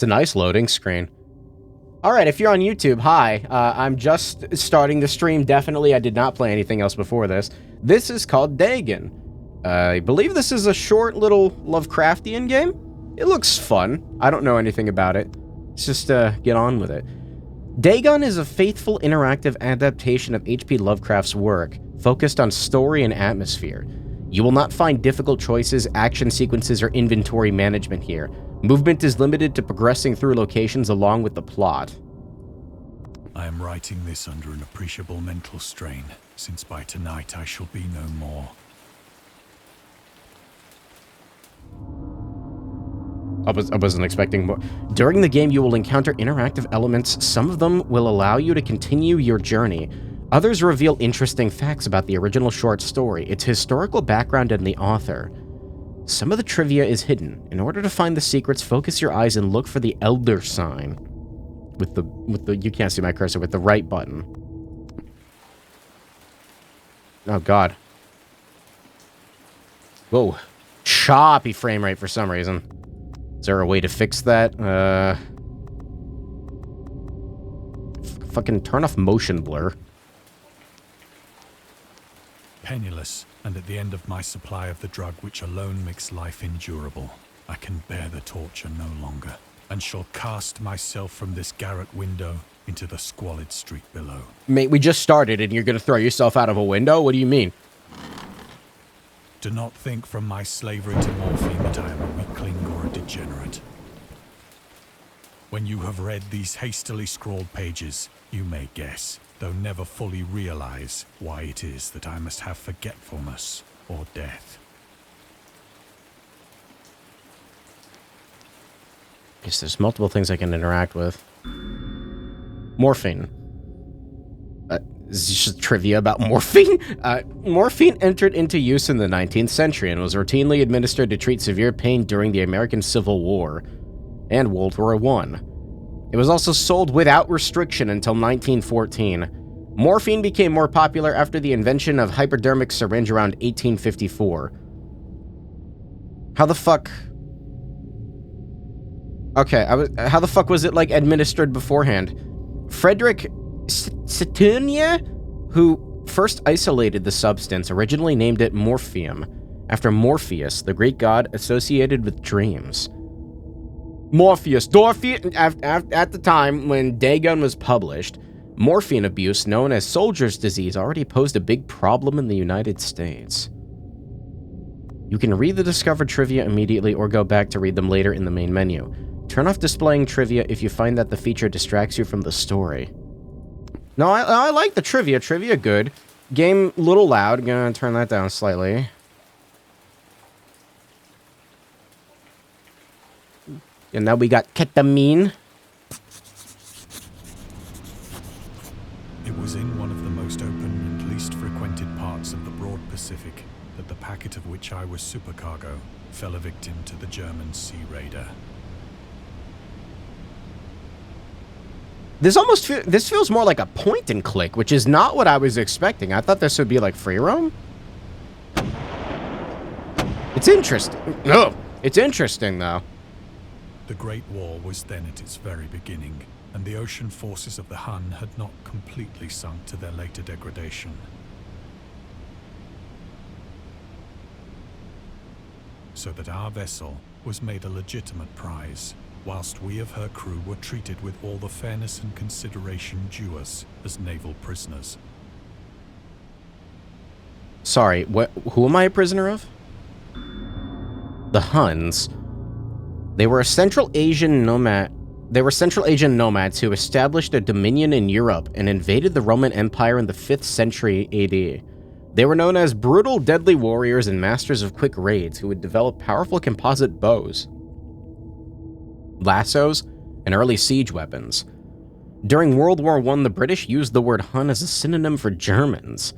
It's a nice loading screen. Alright, if you're on YouTube, hi. I'm just starting the stream. Definitely, I did not play anything else before this. This is called Dagon. I believe this is a short little Lovecraftian game. It looks fun. I don't know anything about it. Let's just get on with it. Dagon is a faithful interactive adaptation of H.P. Lovecraft's work, focused on story and atmosphere. You will not find difficult choices, action sequences, or inventory management here. Movement is limited to progressing through locations along with the plot. I am writing this under an appreciable mental strain, since by tonight I shall be no more. I wasn't expecting more. During the game, you will encounter interactive elements. Some of them will allow you to continue your journey. Others reveal interesting facts about the original short story, its historical background, and the author. Some of the trivia is hidden. In order to find the secrets, focus your eyes and look for the Elder sign. With the you can't see my cursor, with the right button. Oh god. Whoa. Choppy frame rate for some reason. Is there a way to fix that? Fucking turn off motion blur. Penniless, and at the end of my supply of the drug which alone makes life endurable, I can bear the torture no longer, and shall cast myself from this garret window into the squalid street below. Mate, we just started and you're gonna throw yourself out of a window? What do you mean? Do not think from my slavery to morphine that I am a weakling or a degenerate. When you have read these hastily scrawled pages, you may guess, though never fully realize, why it is that I must have forgetfulness or death. Yes, there's multiple things I can interact with. Morphine. This is just trivia about morphine. Morphine entered into use in the 19th century and was routinely administered to treat severe pain during the American Civil War and World War I. It was also sold without restriction until 1914. Morphine became more popular after the invention of hypodermic syringe around 1854. How the fuck... Okay, how the fuck was it, like, administered beforehand? Frederick Saturnia, who first isolated the substance, originally named it morphium, after Morpheus, the Greek god associated with dreams. Morpheus. At the time when Dagon was published, morphine abuse, known as soldier's disease, already posed a big problem in the United States. You can read the discovered trivia immediately or go back to read them later in the main menu. Turn off displaying trivia if you find that the feature distracts you from the story. No, I like the trivia. Trivia good. Game little loud. I'm gonna turn that down slightly. And now we got ketamine. It was in one of the most open and least frequented parts of the broad Pacific that the packet of which I was supercargo fell a victim to the German sea raider. This feels more like a point and click, which is not what I was expecting. I thought this would be like free roam. It's interesting. No, it's interesting though. The Great War was then at its very beginning, and the ocean forces of the Hun had not completely sunk to their later degradation. So that our vessel was made a legitimate prize, whilst we of her crew were treated with all the fairness and consideration due us as naval prisoners. Sorry, who am I a prisoner of? The Huns. They were Central Asian nomads who established a dominion in Europe and invaded the Roman Empire in the 5th century AD. They were known as brutal, deadly warriors and masters of quick raids who would develop powerful composite bows, lassos, and early siege weapons. During World War I, the British used the word Hun as a synonym for Germans.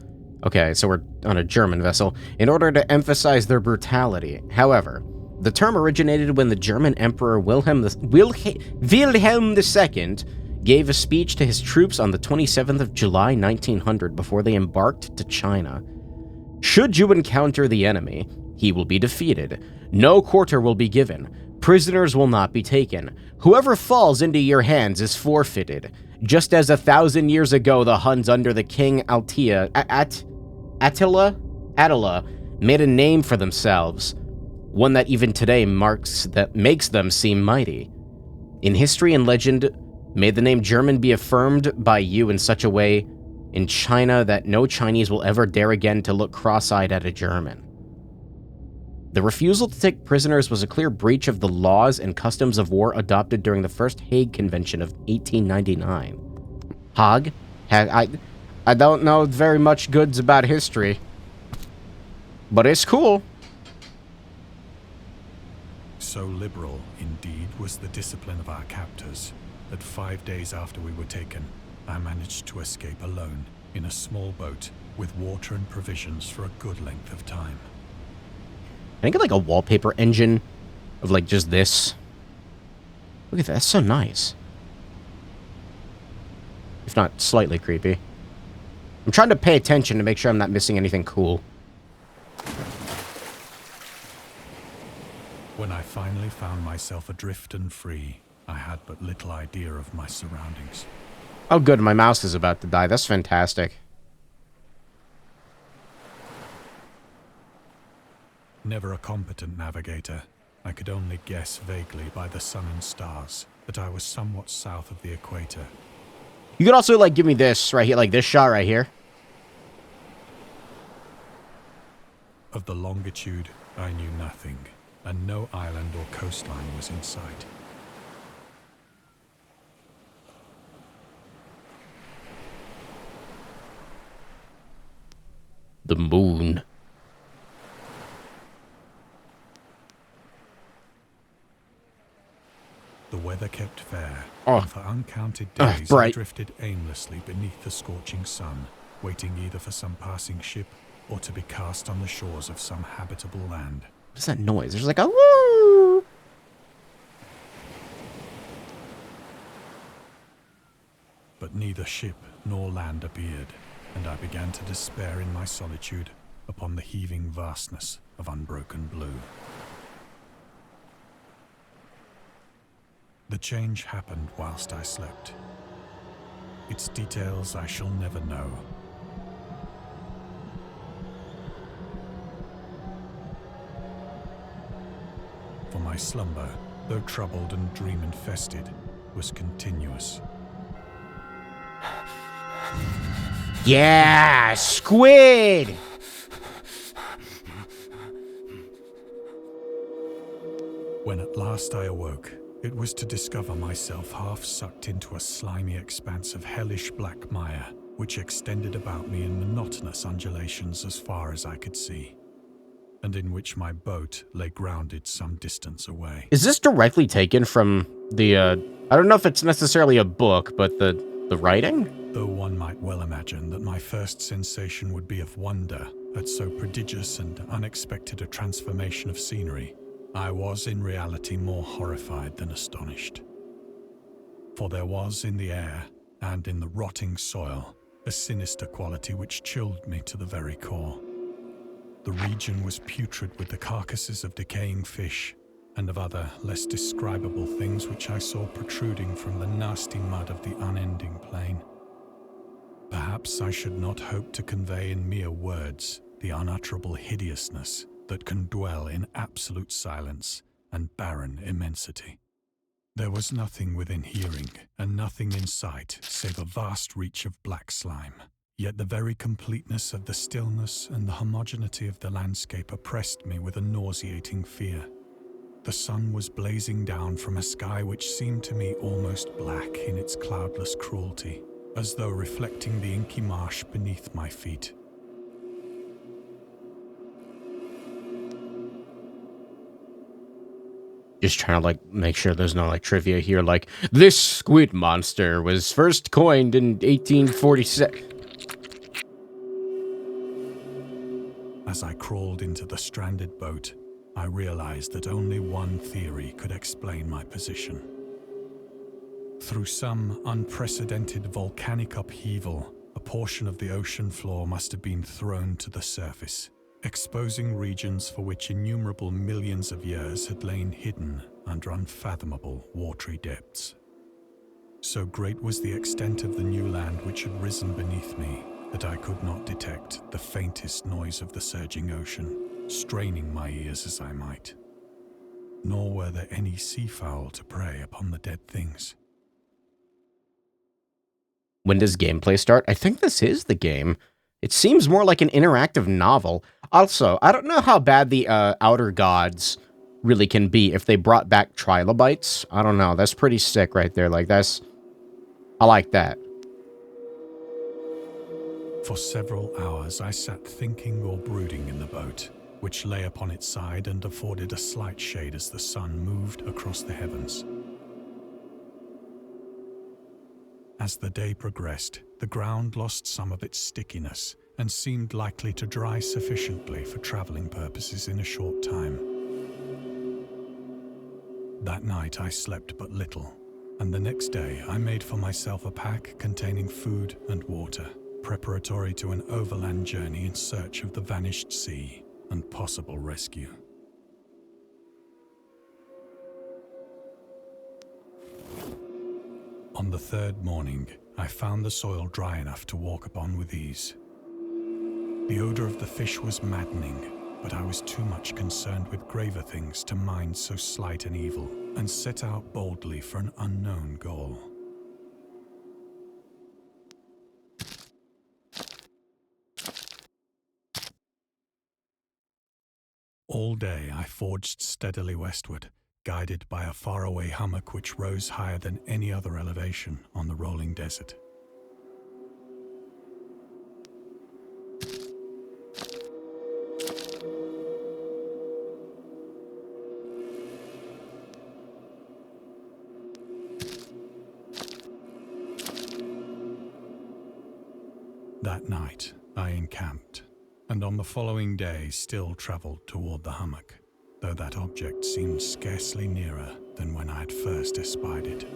Okay, so we're on a German vessel, in order to emphasize their brutality. However, the term originated when the German Emperor Wilhelm II gave a speech to his troops on the 27th of July 1900 before they embarked to China. Should you encounter the enemy, he will be defeated. No quarter will be given. Prisoners will not be taken. Whoever falls into your hands is forfeited. Just as 1,000 years ago, the Huns under the king Attila made a name for themselves, one that even today makes them seem mighty. In history and legend, may the name German be affirmed by you in such a way in China that no Chinese will ever dare again to look cross-eyed at a German. The refusal to take prisoners was a clear breach of the laws and customs of war adopted during the First Hague Convention of 1899. Hague? I don't know very much goods about history, but it's cool. So liberal, indeed, was the discipline of our captors, that 5 days after we were taken, I managed to escape alone in a small boat with water and provisions for a good length of time. Can I get like a wallpaper engine of like just this? Look at that, that's so nice. If not slightly creepy. I'm trying to pay attention to make sure I'm not missing anything cool. When I finally found myself adrift and free, I had but little idea of my surroundings. Oh good, my mouse is about to die. That's fantastic. Never a competent navigator, I could only guess vaguely by the sun and stars that I was somewhat south of the equator. You could also like give me this right here, like this shot right here. Of the longitude, I knew nothing, and no island or coastline was in sight. The moon. The weather kept fair, Oh. and for uncounted days I bright. drifted aimlessly beneath the scorching sun, waiting either for some passing ship or to be cast on the shores of some habitable land. What's that noise? There's like a woo! But neither ship nor land appeared, and I began to despair in my solitude upon the heaving vastness of unbroken blue. The change happened whilst I slept. Its details I shall never know. For my slumber, though troubled and dream-infested, was continuous. Yeah, squid! When at last I awoke, it was to discover myself half sucked into a slimy expanse of hellish black mire, which extended about me in monotonous undulations as far as I could see, and in which my boat lay grounded some distance away. Is this directly taken from the, I don't know if it's necessarily a book, but the writing? Though one might well imagine that my first sensation would be of wonder at so prodigious and unexpected a transformation of scenery, I was in reality more horrified than astonished. For there was in the air, and in the rotting soil, a sinister quality which chilled me to the very core. The region was putrid with the carcasses of decaying fish, and of other, less describable things which I saw protruding from the nasty mud of the unending plain. Perhaps I should not hope to convey in mere words the unutterable hideousness that can dwell in absolute silence and barren immensity. There was nothing within hearing, and nothing in sight, save a vast reach of black slime. Yet the very completeness of the stillness and the homogeneity of the landscape oppressed me with a nauseating fear. The sun was blazing down from a sky which seemed to me almost black in its cloudless cruelty, as though reflecting the inky marsh beneath my feet. Just trying to, like, make sure there's no, like, trivia here, like, this squid monster was first coined in 1846. As I crawled into the stranded boat, I realized that only one theory could explain my position. Through some unprecedented volcanic upheaval, a portion of the ocean floor must have been thrown to the surface, exposing regions for which innumerable millions of years had lain hidden under unfathomable, watery depths. So great was the extent of the new land which had risen beneath me that I could not detect the faintest noise of the surging ocean, straining my ears as I might. Nor were there any seafowl to prey upon the dead things. When does gameplay start? I think this is the game. It seems more like an interactive novel. Also, I don't know how bad the Outer Gods really can be if they brought back trilobites. I don't know. That's pretty sick right there. Like, I like that. For several hours I sat thinking or brooding in the boat, which lay upon its side and afforded a slight shade as the sun moved across the heavens. As the day progressed, the ground lost some of its stickiness and seemed likely to dry sufficiently for traveling purposes in a short time. That night I slept but little, and the next day I made for myself a pack containing food and water, preparatory to an overland journey in search of the vanished sea and possible rescue. On the third morning, I found the soil dry enough to walk upon with ease. The odor of the fish was maddening, but I was too much concerned with graver things to mind so slight an evil, and set out boldly for an unknown goal. All day I forged steadily westward, guided by a faraway hummock which rose higher than any other elevation on the rolling desert. That night I encamped, and on the following day still travelled toward the hummock, though that object seemed scarcely nearer than when I had first espied it.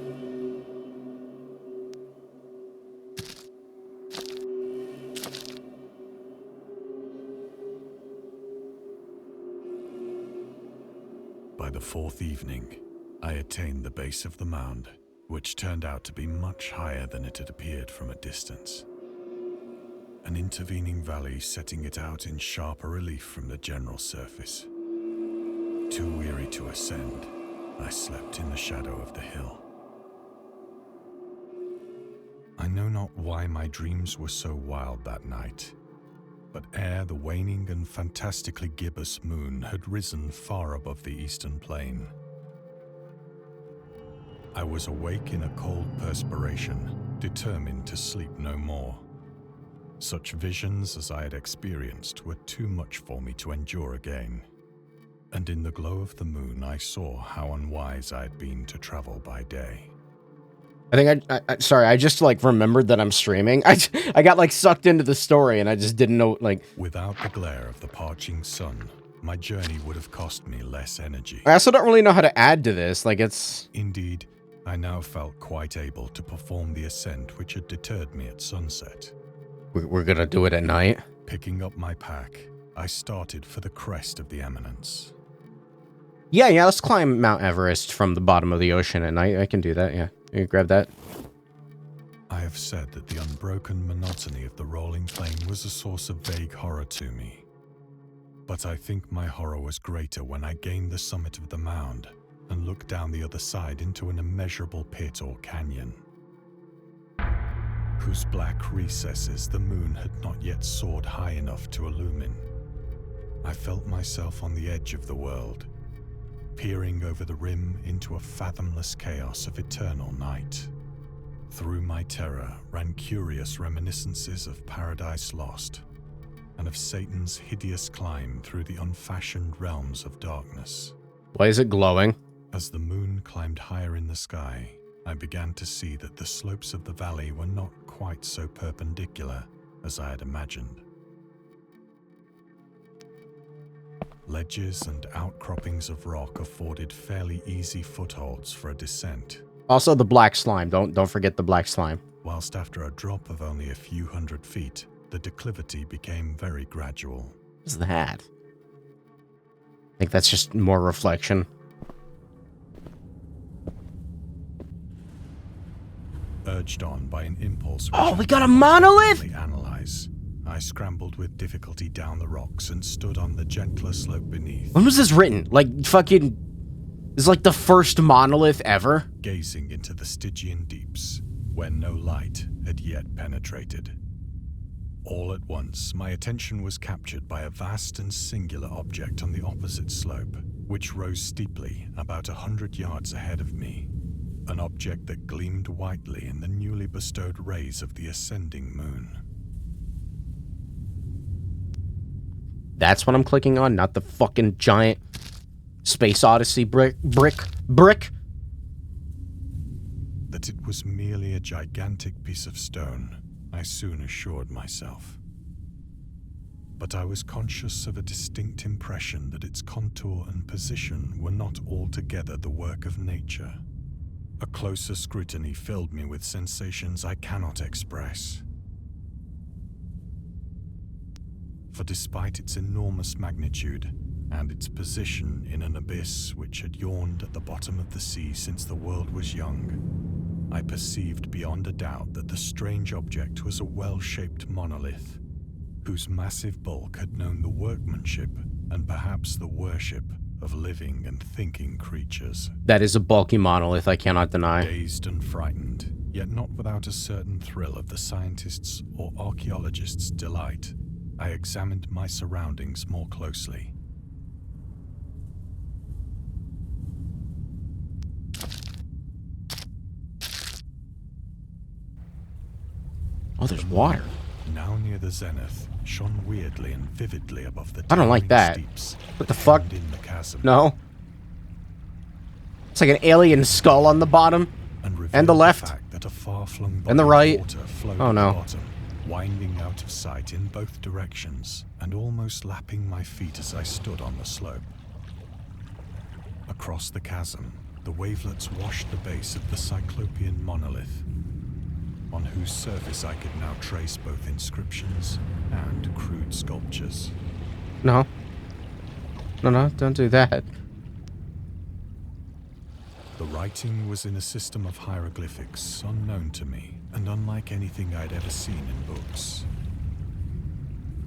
By the fourth evening, I attained the base of the mound, which turned out to be much higher than it had appeared from a distance. An intervening valley setting it out in sharper relief from the general surface. Too weary to ascend, I slept in the shadow of the hill. I know not why my dreams were so wild that night, but ere the waning and fantastically gibbous moon had risen far above the eastern plain, I was awake in a cold perspiration, determined to sleep no more. Such visions as I had experienced were too much for me to endure again. And in the glow of the moon, I saw how unwise I had been to travel by day. I think sorry, I just, like, remembered that I'm streaming. I got, like, sucked into the story, and I just didn't know, like... Without the glare of the parching sun, my journey would have cost me less energy. I also don't really know how to add to this, like, it's... Indeed, I now felt quite able to perform the ascent which had deterred me at sunset. We're gonna do it at night? Picking up my pack, I started for the crest of the eminence. Yeah, let's climb Mount Everest from the bottom of the ocean at night. I can do that, yeah. You grab that. I have said that the unbroken monotony of the rolling plain was a source of vague horror to me. But I think my horror was greater when I gained the summit of the mound and looked down the other side into an immeasurable pit or canyon, whose black recesses the moon had not yet soared high enough to illumine. I felt myself on the edge of the world, peering over the rim into a fathomless chaos of eternal night. Through my terror ran curious reminiscences of Paradise Lost, and of Satan's hideous climb through the unfashioned realms of darkness. Why is it glowing? As the moon climbed higher in the sky, I began to see that the slopes of the valley were not quite so perpendicular as I had imagined. Ledges and outcroppings of rock afforded fairly easy footholds for a descent. Also the black slime. Don't forget the black slime. Whilst after a drop of only a few hundred feet, the declivity became very gradual. What's that? I think that's just more reflection. urged on by an impulse. Oh, we got a monolith! Analyze. I scrambled with difficulty down the rocks and stood on the gentler slope beneath. When was this written? Like, fucking... This is like the first monolith ever? Gazing into the Stygian deeps, where no light had yet penetrated. All at once, my attention was captured by a vast and singular object on the opposite slope, which rose steeply about 100 yards ahead of me. An object that gleamed whitely in the newly bestowed rays of the ascending moon. That's what I'm clicking on, not the fucking giant Space Odyssey brick. That it was merely a gigantic piece of stone, I soon assured myself. But I was conscious of a distinct impression that its contour and position were not altogether the work of nature. A closer scrutiny filled me with sensations I cannot express. For despite its enormous magnitude, and its position in an abyss which had yawned at the bottom of the sea since the world was young, I perceived beyond a doubt that the strange object was a well-shaped monolith, whose massive bulk had known the workmanship and perhaps the worship of living and thinking creatures. That is a bulky monolith, I cannot deny. Dazed and frightened, yet not without a certain thrill of the scientist's or archaeologist's delight, I examined my surroundings more closely. Oh, there's water. Now near the zenith, shone weirdly and vividly above the I don't like that. steeps. What the fuck? In the chasm. No. It's like an alien skull on the bottom. And the left. Fact that a far-flung And the body right. of water flowed Oh, at no. the bottom, winding out of sight in both directions and almost lapping my feet as I stood on the slope. Across the chasm, the wavelets washed the base of the Cyclopean monolith, on whose surface I could now trace both inscriptions and crude sculptures. No. No, don't do that. The writing was in a system of hieroglyphics unknown to me and unlike anything I'd ever seen in books,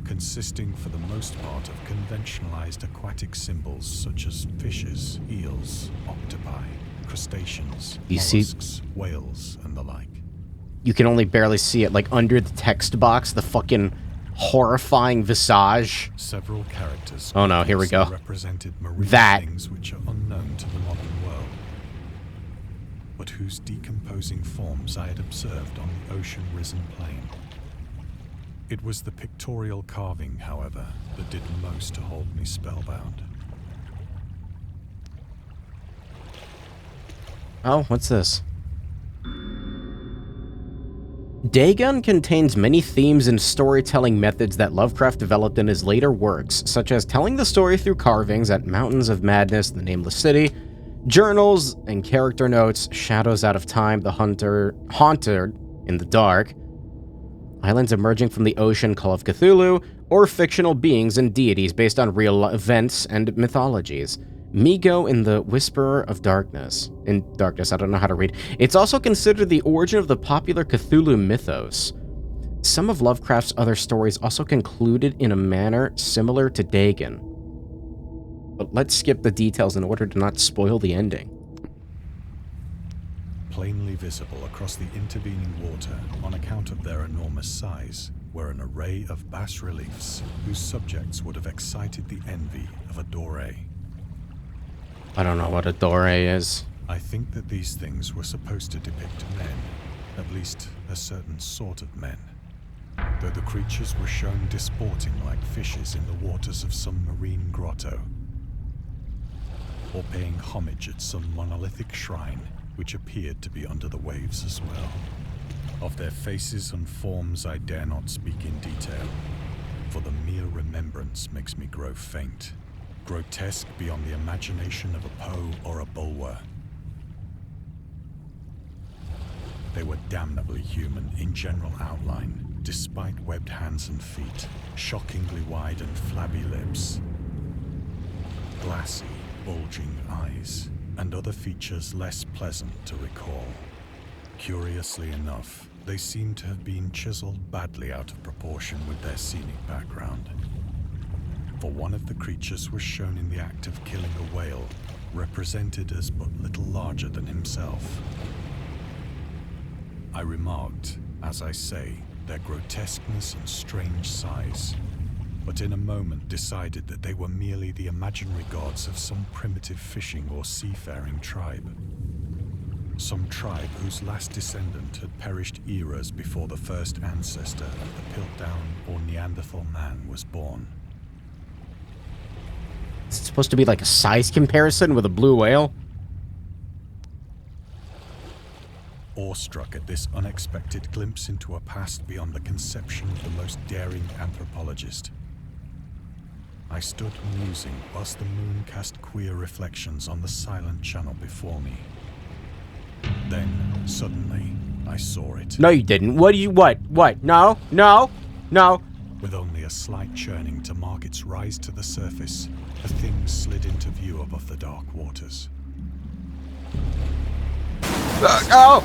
consisting for the most part of conventionalized aquatic symbols such as fishes, eels, octopi, crustaceans, mollusks, whales, and the like. You can only barely see it, like under the text box, the fucking horrifying visage. Several characters. Oh no, here we go. Represented marine things which are unknown to the modern world, but whose decomposing forms I had observed on the ocean-risen plain. It was the pictorial carving, however, that did most to hold me spellbound. Oh, what's this? Dagon contains many themes and storytelling methods that Lovecraft developed in his later works, such as telling the story through carvings at Mountains of Madness, The Nameless City, journals and character notes, Shadows Out of Time, The Haunted in the Dark, islands emerging from the ocean, Call of Cthulhu, or fictional beings and deities based on real events and mythologies. Migo in The Whisperer of Darkness. In Darkness, I don't know how to read. It's also considered the origin of the popular Cthulhu mythos. Some of Lovecraft's other stories also concluded in a manner similar to Dagon. But let's skip the details in order to not spoil the ending. Plainly visible across the intervening water, on account of their enormous size, were an array of bas-reliefs whose subjects would have excited the envy of a doré. I don't know what a doré is. I think that these things were supposed to depict men, at least a certain sort of men, though the creatures were shown disporting like fishes in the waters of some marine grotto, or paying homage at some monolithic shrine which appeared to be under the waves as well. Of their faces and forms I dare not speak in detail, for the mere remembrance makes me grow faint, grotesque beyond the imagination of a Poe or a Bulwer. They were damnably human in general outline, despite webbed hands and feet, shockingly wide and flabby lips, glassy, bulging eyes, and other features less pleasant to recall. Curiously enough, they seem to have been chiseled badly out of proportion with their scenic background. For one of the creatures was shown in the act of killing a whale, represented as but little larger than himself. I remarked, as I say, their grotesqueness and strange size, but in a moment decided that they were merely the imaginary gods of some primitive fishing or seafaring tribe. Some tribe whose last descendant had perished eras before the first ancestor of the Piltdown or Neanderthal man was born. Is it supposed to be like a size comparison with a blue whale? Awestruck at this unexpected glimpse into a past beyond the conception of the most daring anthropologist, I stood musing whilst the moon cast queer reflections on the silent channel before me. Then, suddenly, I saw it. No, you didn't. What? No, no, no. With only a slight churning to mark its rise to the surface, the thing slid into view above the dark waters. Oh!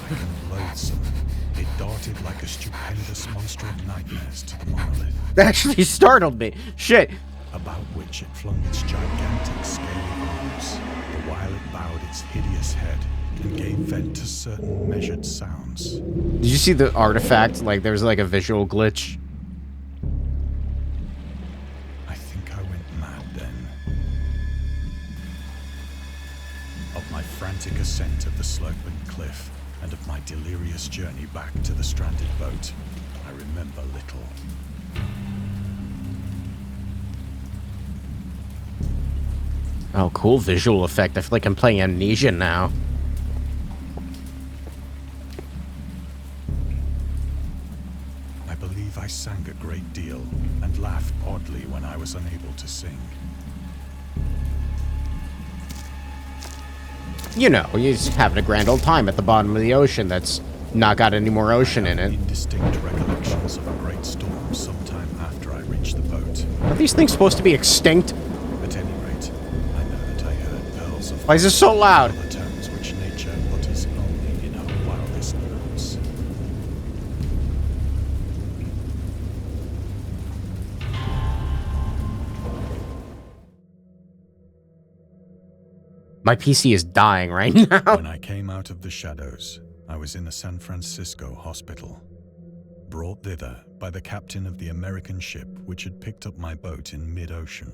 Fiend-like and loathsome, it darted like a stupendous monster of nightmares to the monolith. That actually startled me. Shit. About which it flung its gigantic scaly arms, the while it bowed its hideous head and gave vent to certain measured sounds. Did you see the artifact? Like, there's like a visual glitch. I think I went mad then. Of my frantic ascent of the sloping cliff and of my delirious journey back to the stranded boat, I remember little. Oh, cool visual effect. I feel like I'm playing Amnesia now. I believe I sang a great deal and laughed oddly when I was unable to sing. You know, you're just having a grand old time at the bottom of the ocean that's not got any more ocean in it. Indistinct recollections of a great storm sometime after I reached the boat. Are these things supposed to be extinct? At any rate, I know that I heard pearls of... Why is this so loud? ...the terms which nature utters only in her wildest moods. My PC is dying right now. When I came out of the shadows, I was in a San Francisco hospital, brought thither by the captain of the American ship which had picked up my boat in mid-ocean.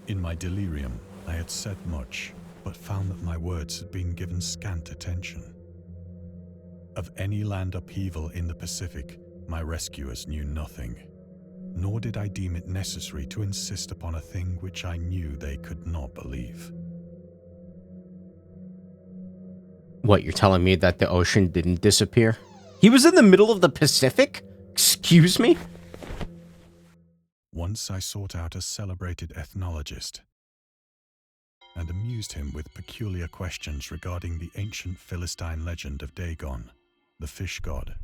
In my delirium, I had said much, but found that my words had been given scant attention. Of any land upheaval in the Pacific, my rescuers knew nothing, nor did I deem it necessary to insist upon a thing which I knew they could not believe. What, you're telling me that the ocean didn't disappear? He was in the middle of the Pacific? Excuse me? Once I sought out a celebrated ethnologist and amused him with peculiar questions regarding the ancient Philistine legend of Dagon, the fish god.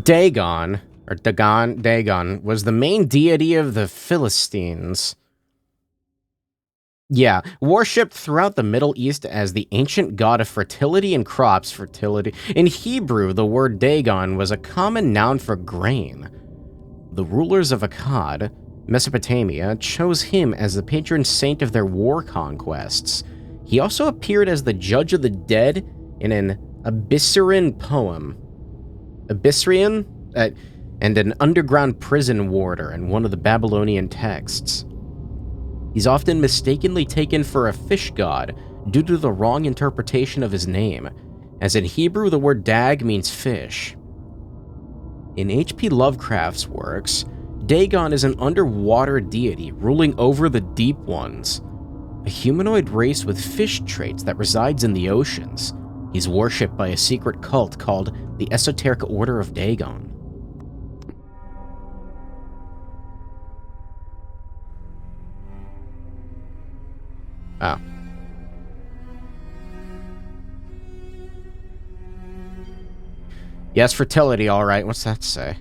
Dagon, or Dagon, was the main deity of the Philistines. Yeah, worshipped throughout the Middle East as the ancient god of fertility and crops fertility. In Hebrew, the word Dagon was a common noun for grain. The rulers of Akkad, Mesopotamia, chose him as the patron saint of their war conquests. He also appeared as the judge of the dead in an Abyssrian poem. Abyssrian? And an underground prison warder in one of the Babylonian texts. He's often mistakenly taken for a fish god due to the wrong interpretation of his name, as in Hebrew the word dag means fish. In H.P. Lovecraft's works, Dagon is an underwater deity ruling over the deep ones, a humanoid race with fish traits that resides in the oceans. He's worshipped by a secret cult called the Esoteric Order of Dagon. Oh. Yes, fertility, alright. What's that say?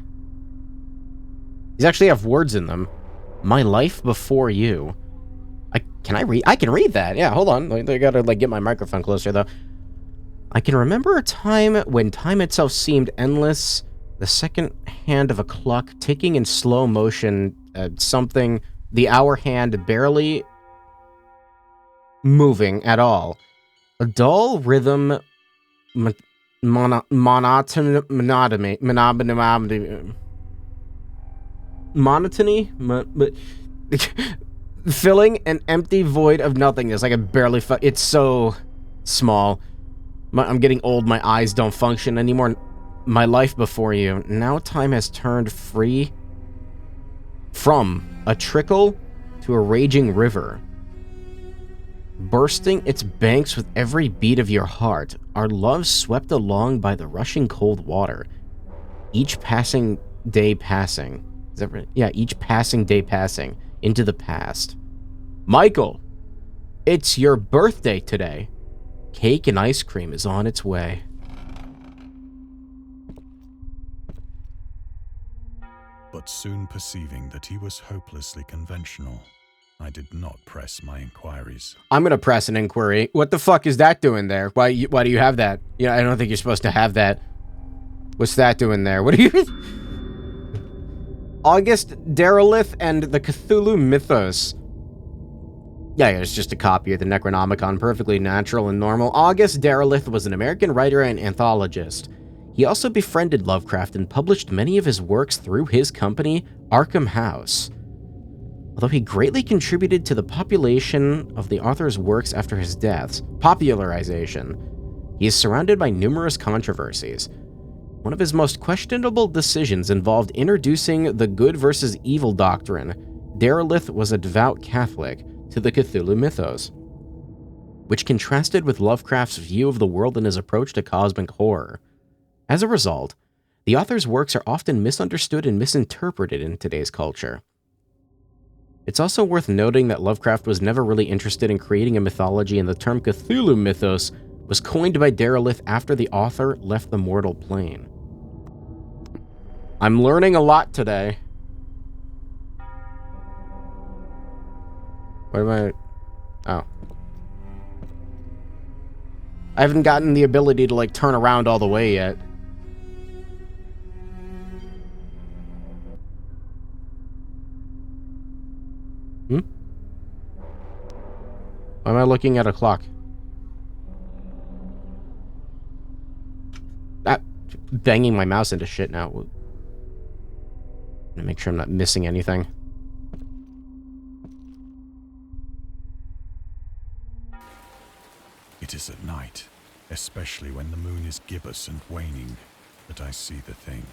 These actually have words in them. My life before you. I Can I read? I can read that. Yeah, hold on. I gotta, like, get my microphone closer, though. I can remember a time when time itself seemed endless. The second hand of a clock ticking in slow motion. Something. The hour hand barely moving at all. A dull rhythm. Monotony. Filling an empty void of nothingness. Like I barely. It's so small. I'm getting old. My eyes don't function anymore. My life before you. Now time has turned free from a trickle to a raging river, bursting its banks with every beat of your heart. Our love swept along by the rushing cold water. Each passing day passing. Is that right? Yeah, each passing day passing into the past. Michael, it's your birthday today. Cake and ice cream is on its way. But soon perceiving that he was hopelessly conventional, I did not press my inquiries. I'm gonna press an inquiry. What the fuck is that doing there? Why do you have that? Yeah, I don't think you're supposed to have that. What's that doing there? What are you... August Derelith and the Cthulhu Mythos. Yeah, it's just a copy of the Necronomicon, perfectly natural and normal. August Derelith was an American writer and anthologist. He also befriended Lovecraft and published many of his works through his company, Arkham House. Although he greatly contributed to the population of the author's works after his death, popularization, he is surrounded by numerous controversies. One of his most questionable decisions involved introducing the good versus evil doctrine. Derelith was a devout Catholic to the Cthulhu mythos, which contrasted with Lovecraft's view of the world and his approach to cosmic horror. As a result, the author's works are often misunderstood and misinterpreted in today's culture. It's also worth noting that Lovecraft was never really interested in creating a mythology, and the term Cthulhu mythos was coined by Derelith after the author left the mortal plane. I'm learning a lot today. What am I... Oh. I haven't gotten the ability to, like, turn around all the way yet. Why am I looking at a clock? Banging my mouse into shit now. I'm gonna make sure I'm not missing anything. It is at night, especially when the moon is gibbous and waning, that I see the thing.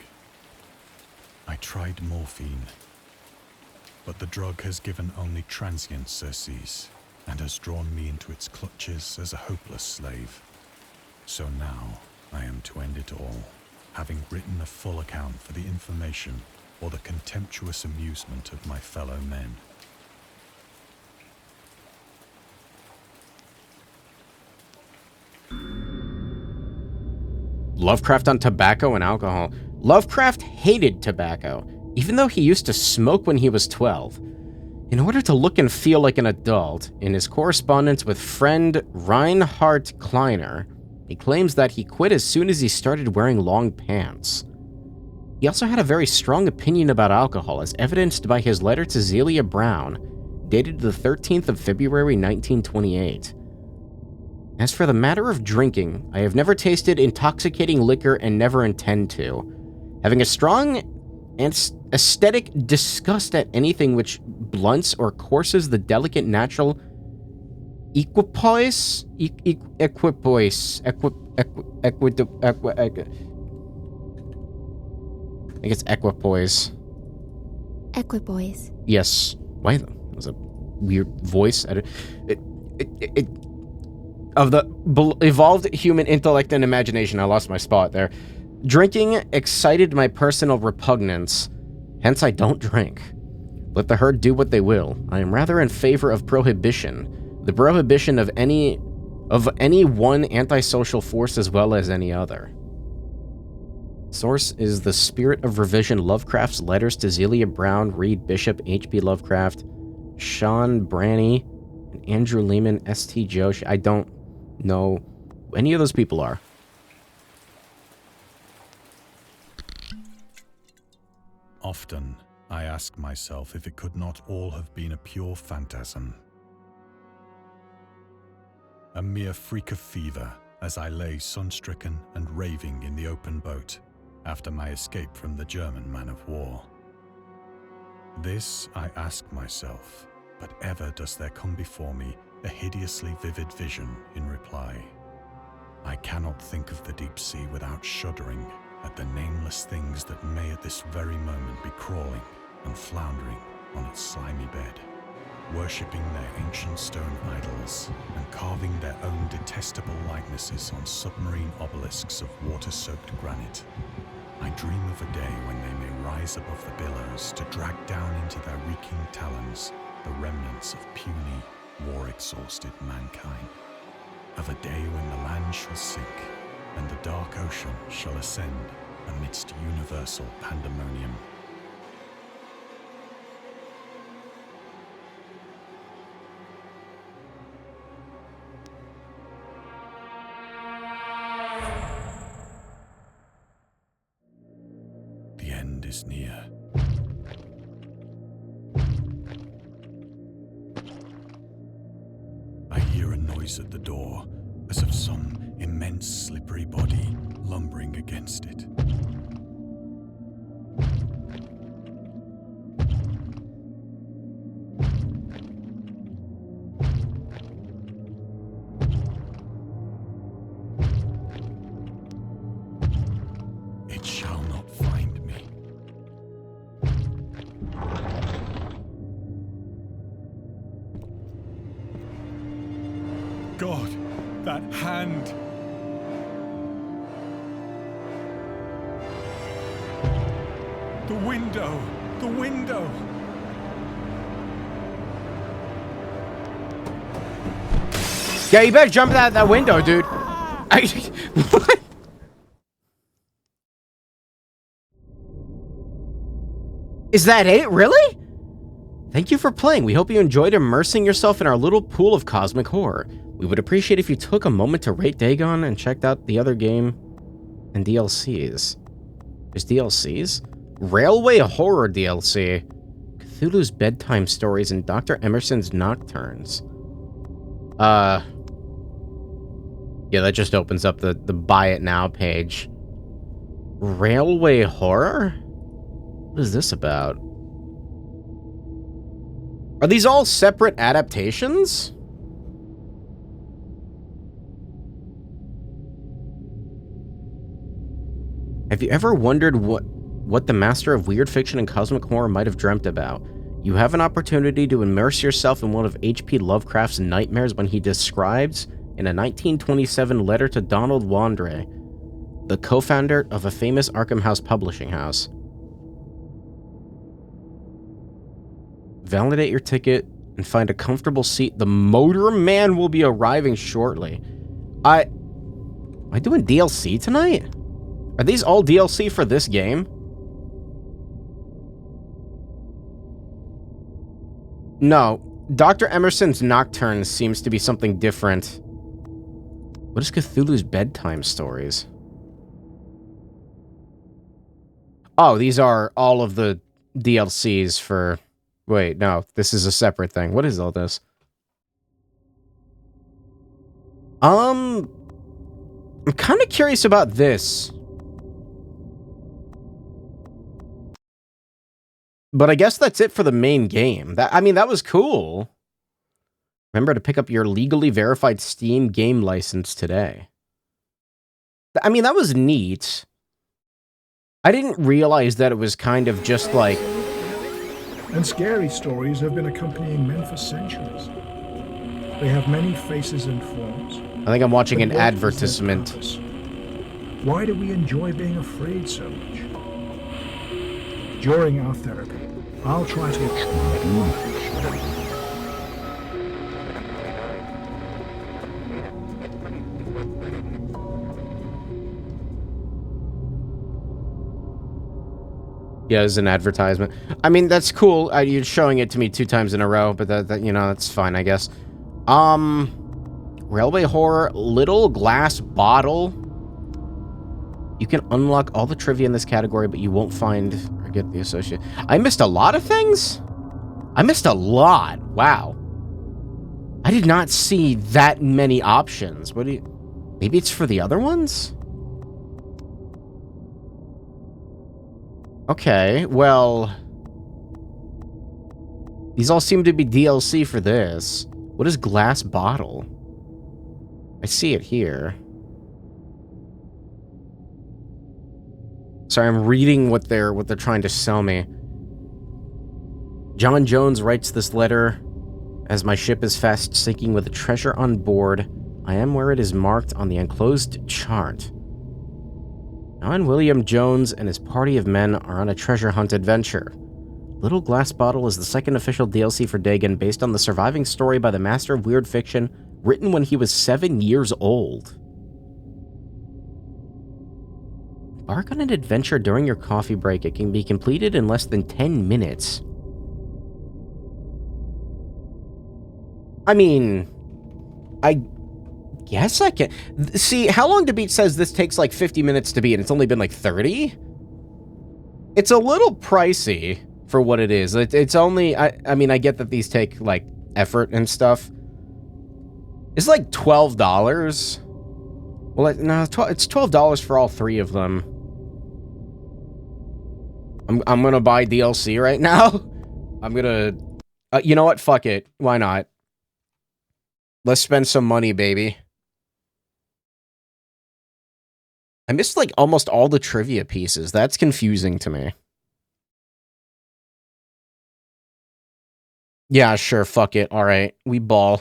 I tried morphine, but the drug has given only transient surcease and has drawn me into its clutches as a hopeless slave. So now I am to end it all, having written a full account for the information or the contemptuous amusement of my fellow men. Lovecraft on tobacco and alcohol. Lovecraft hated tobacco, even though he used to smoke when he was 12. In order to look and feel like an adult, in his correspondence with friend Reinhard Kleiner, he claims that he quit as soon as he started wearing long pants. He also had a very strong opinion about alcohol, as evidenced by his letter to Zelia Brown, dated the 13th of February 1928. As for the matter of drinking, I have never tasted intoxicating liquor and never intend to. Having a strong and aesthetic disgust at anything which blunts or courses the delicate natural equipoise. I think it's equipoise. Equipoise. Yes. Why? That was a weird voice. Of the evolved human intellect and imagination. I lost my spot there. Drinking excited my personal repugnance, hence I don't drink. Let the herd do what they will. I am rather in favor of prohibition. The prohibition of any one antisocial force as well as any other. Source is The Spirit of Revision, Lovecraft's Letters to Zelia Brown, Reed Bishop, H.P. Lovecraft, Sean Branney, and Andrew Lehman, S.T. Joshi. I don't know who any of those people are. Often, I ask myself if it could not all have been a pure phantasm. A mere freak of fever as I lay sun-stricken and raving in the open boat after my escape from the German man-of-war. This I ask myself, but ever does there come before me a hideously vivid vision in reply. I cannot think of the deep sea without shuddering at the nameless things that may at this very moment be crawling and floundering on its slimy bed, worshipping their ancient stone idols and carving their own detestable likenesses on submarine obelisks of water-soaked granite. I dream of a day when they may rise above the billows to drag down into their reeking talons the remnants of puny, war-exhausted mankind. Of a day when the land shall sink and the dark ocean shall ascend amidst universal pandemonium. The end is near. I hear a noise at the door, as of some immense slippery body lumbering against it. It shall not find me. God, that hand! The window! The window! Yeah, you better jump out that window, dude. What? Is that it? Really? Thank you for playing. We hope you enjoyed immersing yourself in our little pool of cosmic horror. We would appreciate if you took a moment to rate Dagon and checked out the other game and DLCs. There's DLCs? Railway Horror DLC. Cthulhu's Bedtime Stories and Dr. Emerson's Nocturnes. Yeah, that just opens up the Buy It Now page. Railway Horror? What is this about? Are these all separate adaptations? Have you ever wondered what the master of weird fiction and cosmic horror might have dreamt about? You have an opportunity to immerse yourself in one of H.P. Lovecraft's nightmares when he describes, in a 1927 letter to Donald Wandre, the co-founder of a famous Arkham House publishing house. Validate your ticket and find a comfortable seat. The motorman will be arriving shortly. Am I doing DLC tonight? Are these all DLC for this game? No. Dr. Emerson's Nocturne seems to be something different. What is Cthulhu's Bedtime Stories? Oh, these are all of the DLCs for... Wait, no. This is a separate thing. What is all this? I'm kind of curious about this. But I guess that's it for the main game. I mean, that was cool. Remember to pick up your legally verified Steam game license today. I mean, that was neat. I didn't realize that it was kind of just like... And scary stories have been accompanying men for centuries. They have many faces and forms. I think I'm watching an But what is their advertisement. purpose? Why do we enjoy being afraid so much? During our therapy, I'll try to Yeah, it's an advertisement. I mean, that's cool. You're showing it to me 2 times in a row, but that you know, that's fine, I guess. Railway horror, little glass bottle. You can unlock all the trivia in this category, but you won't find or get the associate. I missed a lot of things? I missed a lot. Wow. I did not see that many options. What do you... Maybe it's for the other ones? Okay, well... These all seem to be DLC for this. What is glass bottle? I see it here. Sorry, I'm reading what they're trying to sell me. John Jones writes this letter. As my ship is fast sinking with a treasure on board, I am where it is marked on the enclosed chart. John William Jones and his party of men are on a treasure hunt adventure. Little Glass Bottle is the second official DLC for Dagon, based on the surviving story by the master of weird fiction, written when he was 7 years old. Embark on an adventure during your coffee break. It can be completed in less than 10 minutes. I mean, I guess I can... See, How Long to Beat says this takes like 50 minutes to beat, and it's only been like 30? It's a little pricey for what it is. It's only... I mean, I get that these take, like, effort and stuff. It's like $12. Well, no, it's $12 for all three of them. I'm gonna buy DLC right now. I'm gonna... you know what? Fuck it. Why not? Let's spend some money, baby. I missed, like, almost all the trivia pieces. That's confusing to me. Yeah, sure, fuck it. Alright, we ball.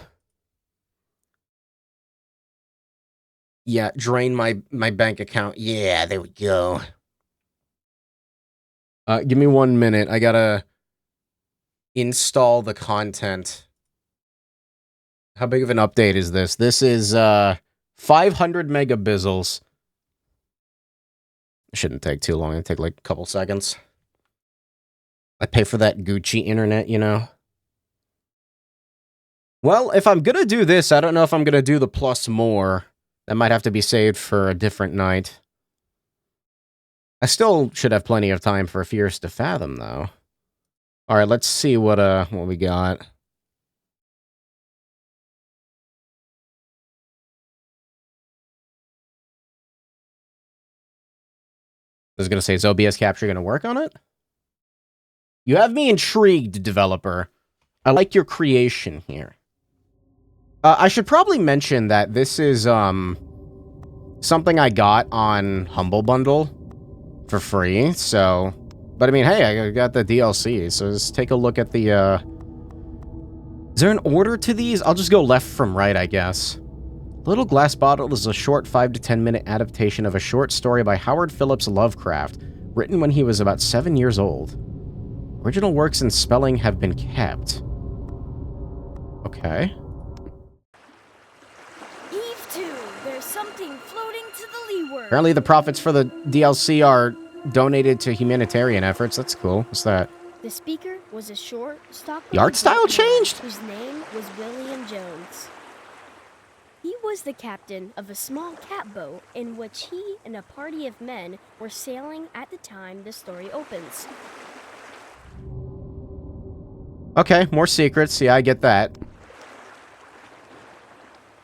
Yeah, drain my bank account. Yeah, there we go. Give me 1 minute. I gotta install the content. How big of an update is this? This is 500 megabizzles. It shouldn't take too long. It'll take like a couple seconds. I pay for that Gucci internet, you know? Well, if I'm gonna do this, I don't know if I'm gonna do the plus more. That might have to be saved for a different night. I still should have plenty of time for Fears to Fathom, though. Alright, let's see what we got. I was gonna say, is OBS Capture gonna work on it? You have me intrigued, developer. I like your creation here. I should probably mention that this is, something I got on Humble Bundle for free, so... But I mean, hey, I got the DLC, so let's take a look at the, Is there an order to these? I'll just go left from right, I guess. Little Glass Bottle is a short 5 to 10 minute adaptation of a short story by Howard Phillips Lovecraft, written when he was about 7 years old. Original works and spelling have been kept. Okay. Heave to! There's something floating to the leeward. Apparently the profits for the DLC are donated to humanitarian efforts. That's cool. What's that? The speaker was a short, stocky The art style changed? whose name was William Jones. He was the captain of a small catboat in which he and a party of men were sailing at the time the story opens. Okay, more secrets. Yeah, I get that.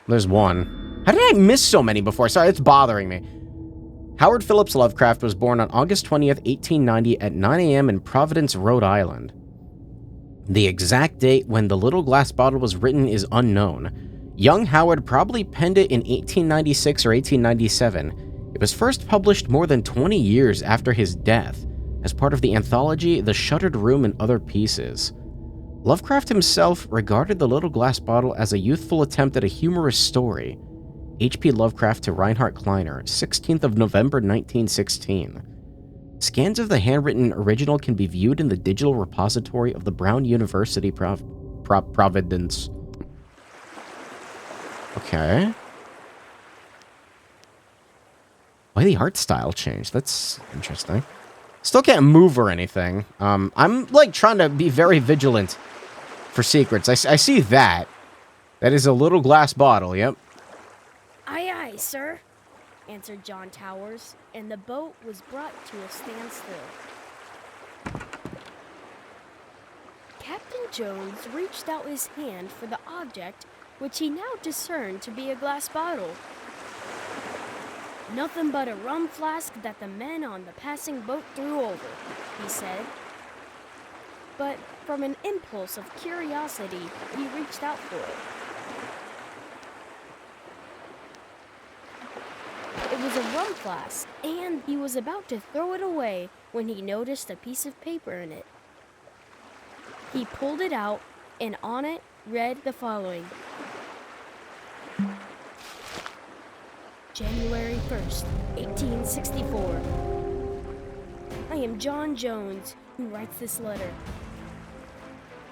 There's one. How did I miss so many before? Sorry, it's bothering me. Howard Phillips Lovecraft was born on August 20th, 1890 at 9 a.m. in Providence, Rhode Island. The exact date when The Little Glass Bottle was written is unknown. Young Howard probably penned it in 1896 or 1897. It was first published more than 20 years after his death, as part of the anthology The Shuttered Room and Other Pieces. Lovecraft himself regarded The Little Glass Bottle as a youthful attempt at a humorous story. H.P. Lovecraft to Reinhard Kleiner, 16th of November 1916. Scans of the handwritten original can be viewed in the digital repository of the Brown University Providence. Okay. Why the art style changed? That's interesting. Still can't move or anything. I'm, like, trying to be very vigilant for secrets. I see that. That is a little glass bottle, yep. Aye, aye, sir, answered John Towers, and the boat was brought to a standstill. Captain Jones reached out his hand for the object, which he now discerned to be a glass bottle. Nothing but a rum flask that the men on the passing boat threw over, he said. But from an impulse of curiosity, he reached out for it. It was a rum flask, and he was about to throw it away when he noticed a piece of paper in it. He pulled it out, and on it read the following. January 1st, 1864. I am John Jones, who writes this letter.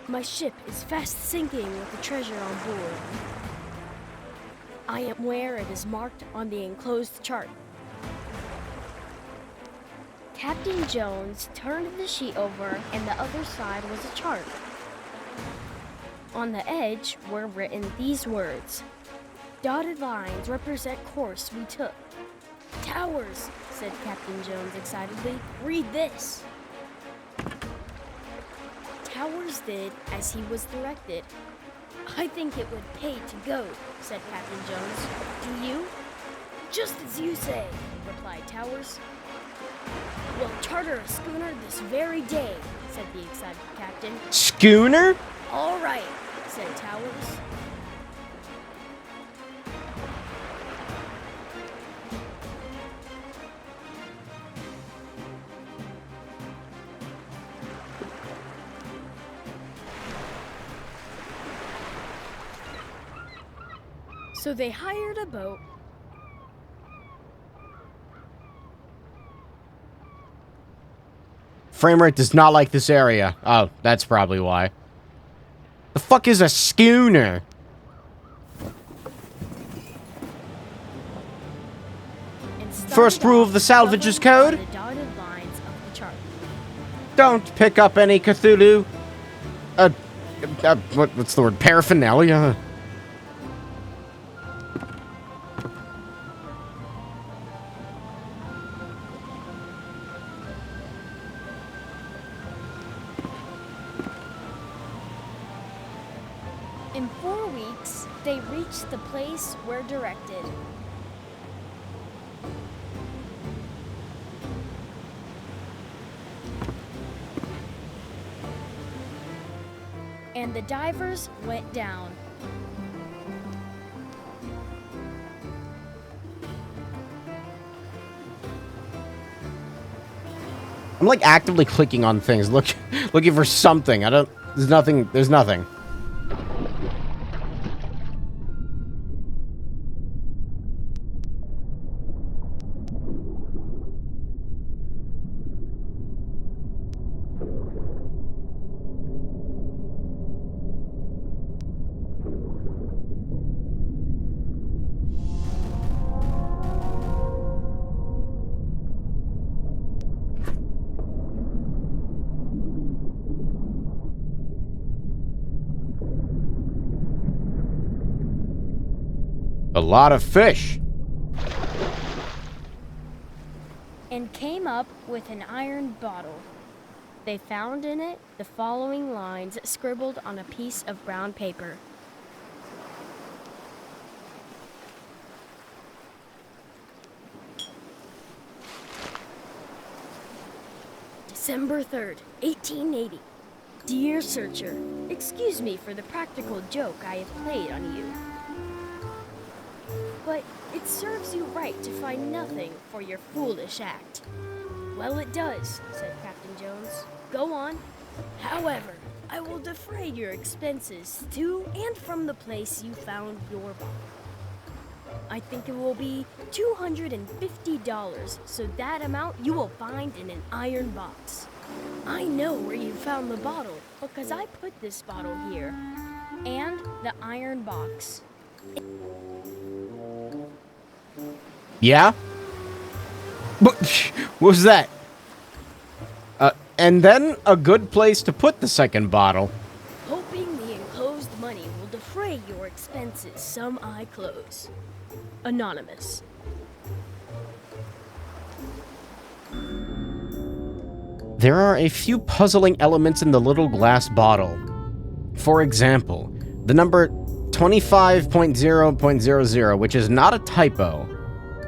My ship is fast sinking with the treasure on board. I am where it is marked on the enclosed chart. Captain Jones turned the sheet over, and the other side was a chart. On the edge were written these words. Dotted lines represent course we took. Towers, said Captain Jones excitedly. Read this. Towers did as he was directed. I think it would pay to go, said Captain Jones. Do you? Just as you say, replied Towers. We'll charter a schooner this very day, said the excited captain. Schooner? All right, said Towers. So they hired a boat. Framerate does not like this area. Oh, that's probably why. The fuck is a schooner? First rule of the salvage's code? The dotted lines of the chart. Don't pick up any Cthulhu. What's the word? Paraphernalia? In 4 weeks, they reached the place where directed. And the divers went down. I'm like actively clicking on things, looking for something. There's nothing. A lot of fish. And came up with an iron bottle. They found in it the following lines scribbled on a piece of brown paper. December 3rd, 1880. Dear Searcher, excuse me for the practical joke I have played on you. But it serves you right to find nothing for your foolish act. Well, it does, said Captain Jones. Go on. However, I will defray your expenses to and from the place you found your bottle. I think it will be $250, so that amount you will find in an iron box. I know where you found the bottle because I put this bottle here. And the iron box. Yeah? What was that? And then a good place to put the second bottle. Hoping the enclosed money will defray your expenses. expenses some eye close. Anonymous. There are a few puzzling elements in the little glass bottle. For example, the number 25.0.00, which is not a typo,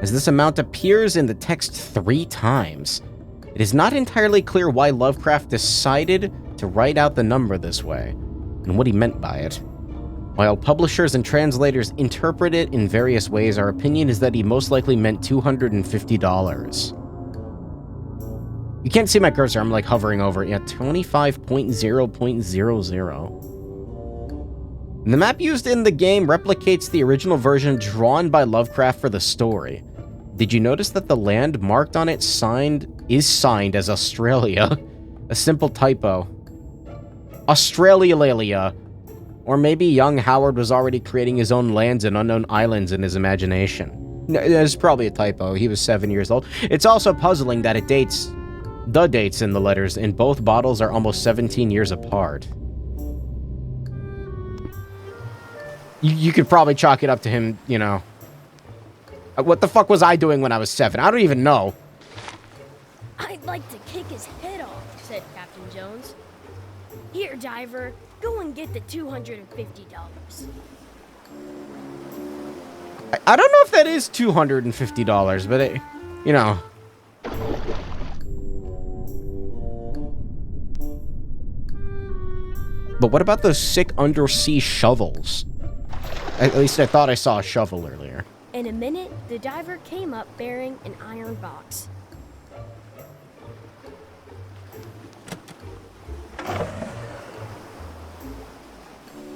as this amount appears in the text 3 times. It is not entirely clear why Lovecraft decided to write out the number this way, and what he meant by it. While publishers and translators interpret it in various ways, our opinion is that he most likely meant $250. You can't see my cursor, I'm like hovering over it. Yeah, 25.0.00. The map used in the game replicates the original version drawn by Lovecraft for the story. Did you notice that the land marked on it is signed as Australia? A simple typo. Australia. Or maybe young Howard was already creating his own lands and unknown islands in his imagination. It's probably a typo. He was 7 years old. It's also puzzling that the dates in the letters in both bottles are almost 17 years apart. You could probably chalk it up to him, you know. What the fuck was I doing when I was 7? I don't even know. I'd like to kick his head off, said Captain Jones. Here, diver, go and get the $250. I don't know if that is $250, but it, you know. But what about those sick undersea shovels? At least I thought I saw a shovel earlier. In a minute, the diver came up bearing an iron box.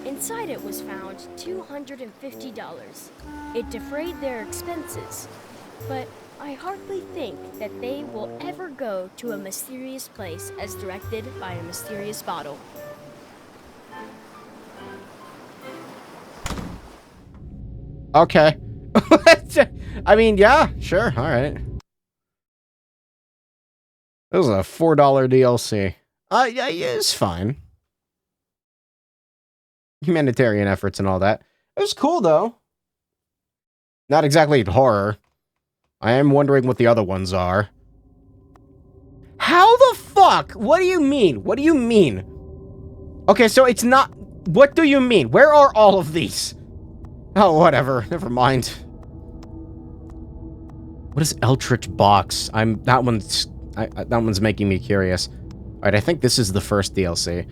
Inside it was found $250. It defrayed their expenses, but I hardly think that they will ever go to a mysterious place as directed by a mysterious bottle. Okay. I mean, yeah, sure, alright. This was a $4 DLC. Yeah, it's fine. Humanitarian efforts and all that. It was cool, though. Not exactly horror. I am wondering what the other ones are. How the fuck? What do you mean? What do you mean? Okay, so it's not... What do you mean? Where are all of these? Oh, whatever. Never mind. What is Eldritch Box? That one's making me curious. Alright, I think this is the first DLC.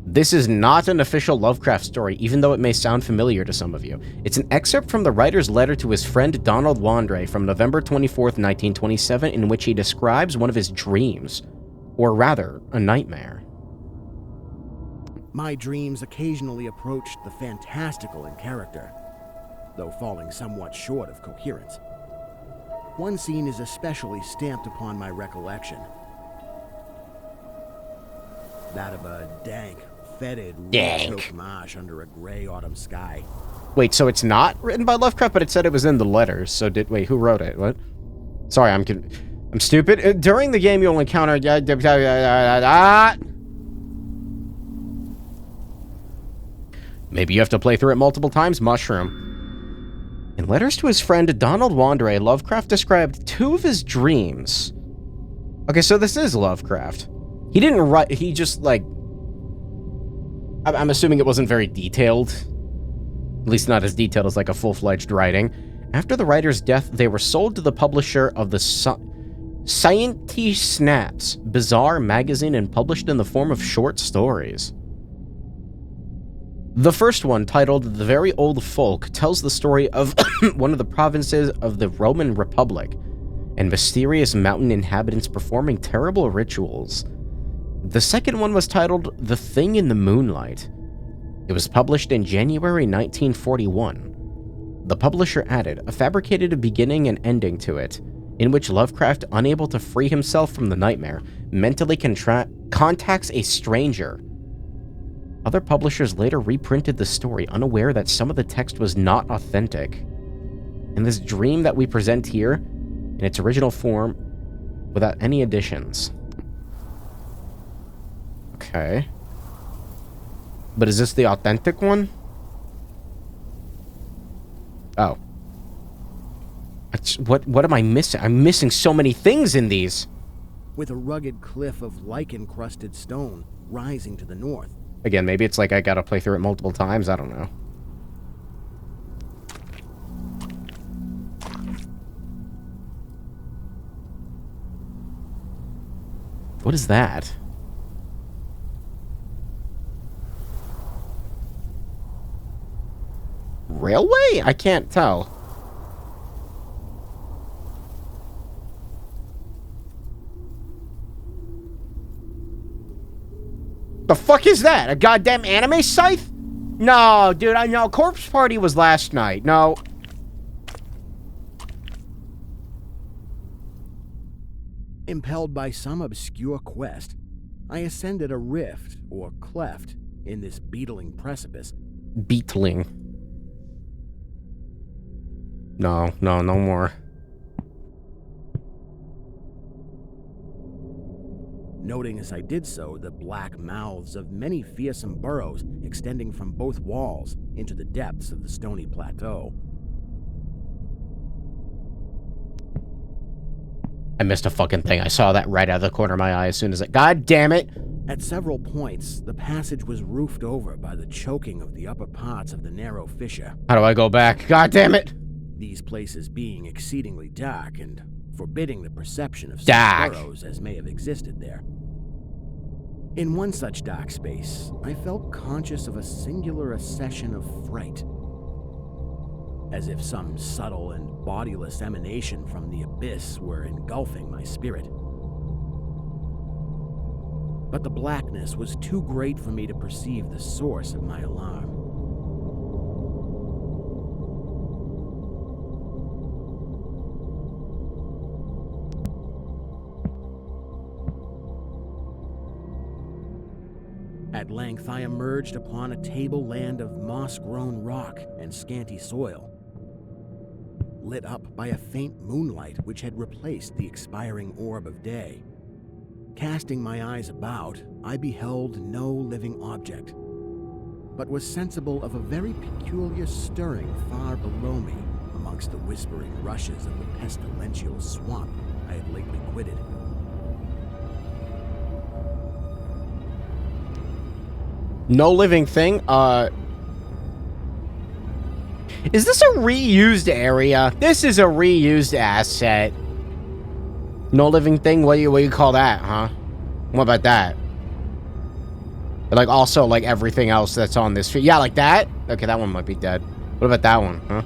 This is not an official Lovecraft story, even though it may sound familiar to some of you. It's an excerpt from the writer's letter to his friend Donald Wandre from November 24th, 1927, in which he describes one of his dreams. Or rather, a nightmare. My dreams occasionally approached the fantastical in character, though falling somewhat short of coherence. One scene is especially stamped upon my recollection. That of a dank, fetid, choked marsh under a gray autumn sky. Wait, so it's not written by Lovecraft, but it said it was in the letters. So wait, who wrote it? What? Sorry, I'm stupid. During the game, you will encounter... Maybe you have to play through it multiple times, Mushroom. In letters to his friend Donald Wandre, Lovecraft described 2 of his dreams. Okay, so this is Lovecraft. He didn't write... He just, like... I'm assuming it wasn't very detailed. At least not as detailed as, like, a full-fledged writing. After the writer's death, they were sold to the publisher of the Scienty Snaps Bizarre magazine and published in the form of short stories. The first one, titled The Very Old Folk, tells the story of one of the provinces of the Roman Republic and mysterious mountain inhabitants performing terrible rituals. The second one was titled The Thing in the Moonlight. It was published in January 1941. The publisher added a fabricated beginning and ending to it, in which Lovecraft, unable to free himself from the nightmare, mentally contacts a stranger. Other publishers later reprinted the story, unaware that some of the text was not authentic. And this dream that we present here, in its original form, without any additions. Okay. But is this the authentic one? Oh. What am I missing? I'm missing so many things in these. With a rugged cliff of lichen-crusted stone rising to the north. Again, maybe it's like I gotta play through it multiple times. I don't know. What is that? Railway? I can't tell. The fuck is that? A goddamn anime scythe? No, dude, I know. Corpse Party was last night. No. Impelled by some obscure quest, I ascended a rift, or cleft, in this beetling precipice. Beetling. No more. Noting as I did so the black mouths of many fearsome burrows extending from both walls into the depths of the stony plateau. I missed a fucking thing. I saw that right out of the corner of my eye as soon as it... God damn it! At several points, the passage was roofed over by the choking of the upper parts of the narrow fissure. How do I go back? God damn it! These places being exceedingly dark and forbidding the perception of such Dark. burrows as may have existed there. In one such dark space, I felt conscious of a singular accession of fright, as if some subtle and bodiless emanation from the abyss were engulfing my spirit. But the blackness was too great for me to perceive the source of my alarm. At length, I emerged upon a tableland of moss-grown rock and scanty soil, lit up by a faint moonlight which had replaced the expiring orb of day. Casting my eyes about, I beheld no living object, but was sensible of a very peculiar stirring far below me amongst the whispering rushes of the pestilential swamp I had lately quitted. No living thing? Is this a reused area? This is a reused asset. No living thing? What do you call that, huh? What about that? Like, also, like, everything else that's on this street. Yeah, like that? Okay, that one might be dead. What about that one, huh?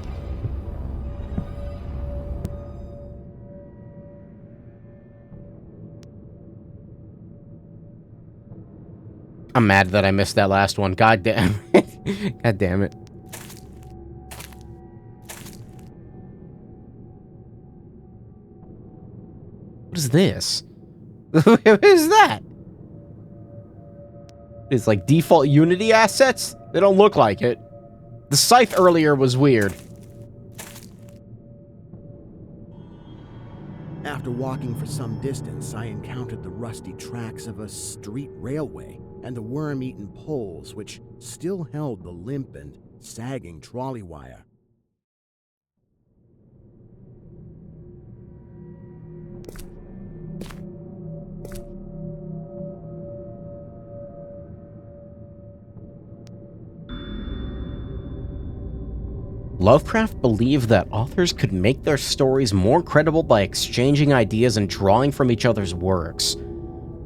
I'm mad that I missed that last one. God damn it. God damn it. What is this? What is that? It's like default Unity assets? They don't look like it. The scythe earlier was weird. After walking for some distance, I encountered the rusty tracks of a street railway and the worm-eaten poles which still held the limp and sagging trolley wire. Lovecraft believed that authors could make their stories more credible by exchanging ideas and drawing from each other's works.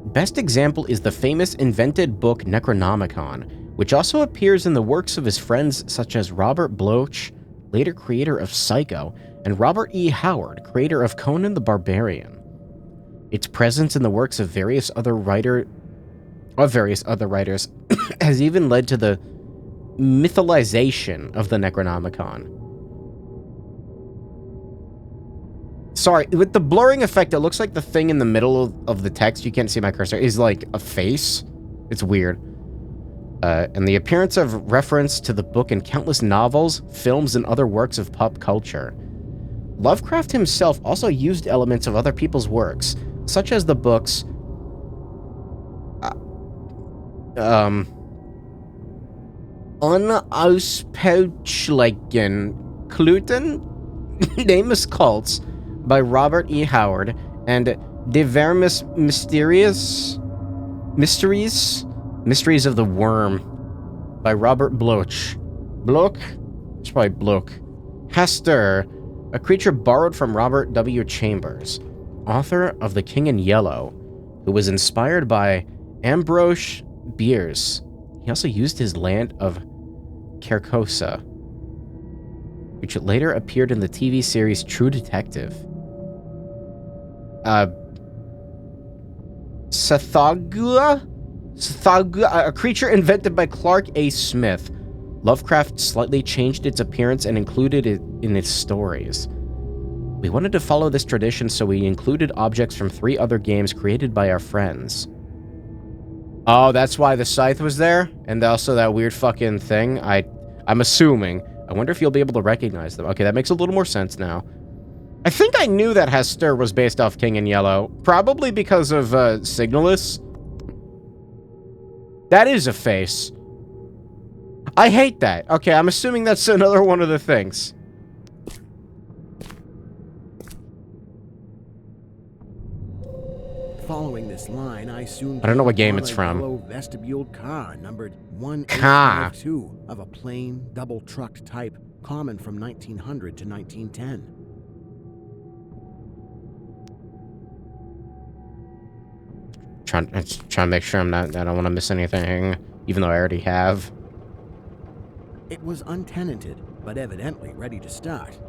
Best example is the famous invented book Necronomicon, which also appears in the works of his friends such as Robert Bloch, later creator of Psycho, and Robert E. Howard, creator of Conan the Barbarian. Its presence in the works of various other writers has even led to the mythologization of the Necronomicon. Sorry, with the blurring effect, it looks like the thing in the middle of the text, you can't see my cursor, is like a face. It's weird. And the appearance of reference to the book in countless novels, films, and other works of pop culture. Lovecraft himself also used elements of other people's works, such as the books Unaussprechlichen Cluten, Nameless Cults by Robert E. Howard, and De Vermis Mysteries of the Worm by Robert Bloch. Bloch? It's probably Bloch. Hastur, a creature borrowed from Robert W. Chambers, author of The King in Yellow, who was inspired by Ambrose Bierce. He also used his land of Carcosa, which later appeared in the TV series True Detective. Sathagua, a creature invented by Clark A. Smith. Lovecraft slightly changed its appearance and included it in its stories. We wanted to follow this tradition, so we included objects from 3 other games created by our friends. Oh, that's why the scythe was there? And also that weird fucking thing? I'm assuming. I wonder if you'll be able to recognize them. Okay, that makes a little more sense now. I think I knew that Hester was based off King in Yellow. Probably because of, Signalis. That is a face. I hate that. Okay, I'm assuming that's another one of the things. Following this line, I soon I don't know what game came it's upon a from. yellow vestibuled car numbered Car. 1852 of a plain, double-trucked type, common from 1900 to 1910. Trying to make sure I don't want to miss anything, even though I already have. It was untenanted, but evidently ready to start.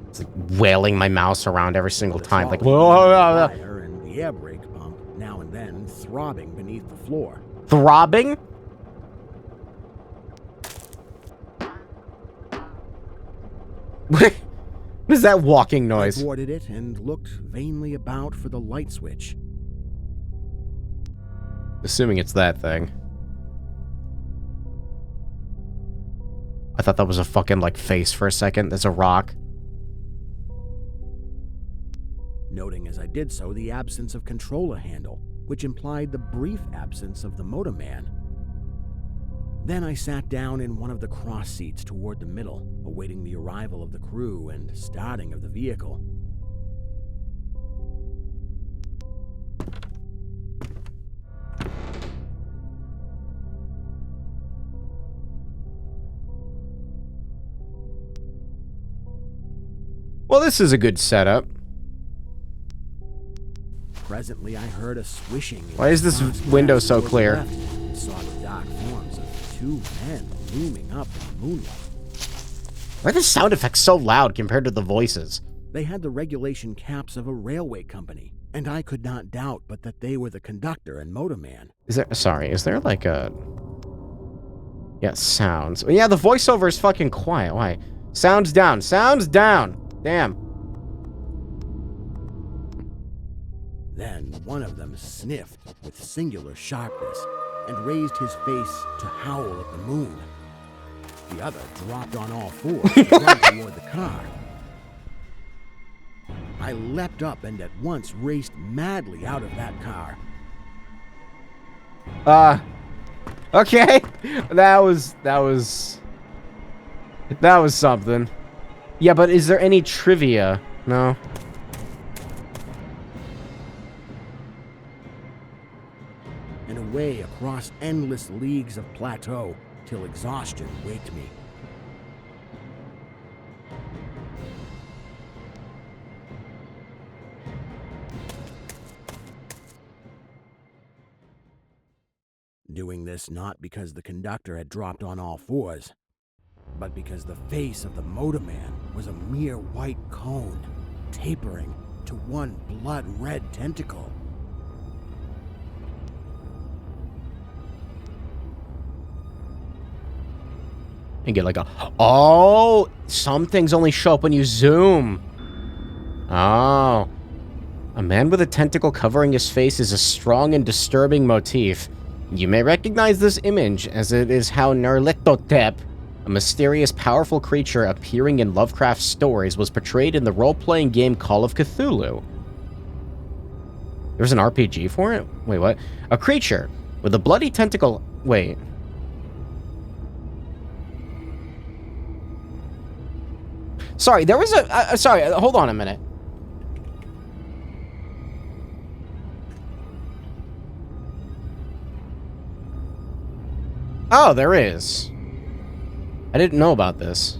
It's like wailing my mouse around every single time, like, whoa, and the air brake pump now and then throbbing beneath the floor. Throbbing? What is that walking noise? I boarded it and looked vainly about for the light switch. Assuming it's that thing. I thought that was a fucking, like, face for a second. There's a rock. Noting as I did so the absence of controller handle, which implied the brief absence of the motorman. Then I sat down in one of the cross seats toward the middle, awaiting the arrival of the crew and starting of the vehicle. Well, this is a good setup. Presently, I heard a swishing. Why is this window so clear? And saw the dark forms of 2 men looming up in the moonlight. Why are the sound effects so loud compared to the voices? They had the regulation caps of a railway company, and I could not doubt but that they were the conductor and motorman. Is there like a... Yeah, sounds. Yeah, the voiceover is fucking quiet. Why? Sounds down. Sounds down. Damn. Then one of them sniffed with singular sharpness and raised his face to howl at the moon. The other dropped on all fours to run toward the car. I leapt up and at once raced madly out of that car. Okay. That was something. Yeah, but is there any trivia? No. And away across endless leagues of plateau till exhaustion waked me. Doing this not because the conductor had dropped on all fours, but because the face of the motorman was a mere white cone, tapering to one blood-red tentacle. And get like a... Oh! Some things only show up when you zoom. Oh. A man with a tentacle covering his face is a strong and disturbing motif. You may recognize this image, as it is how Nyarlathotep, a mysterious, powerful creature appearing in Lovecraft's stories, was portrayed in the role-playing game Call of Cthulhu. There's an RPG for it? Wait, what? A creature with a bloody tentacle... Wait. Sorry, there was a... sorry, hold on a minute. Oh, there is. I didn't know about this.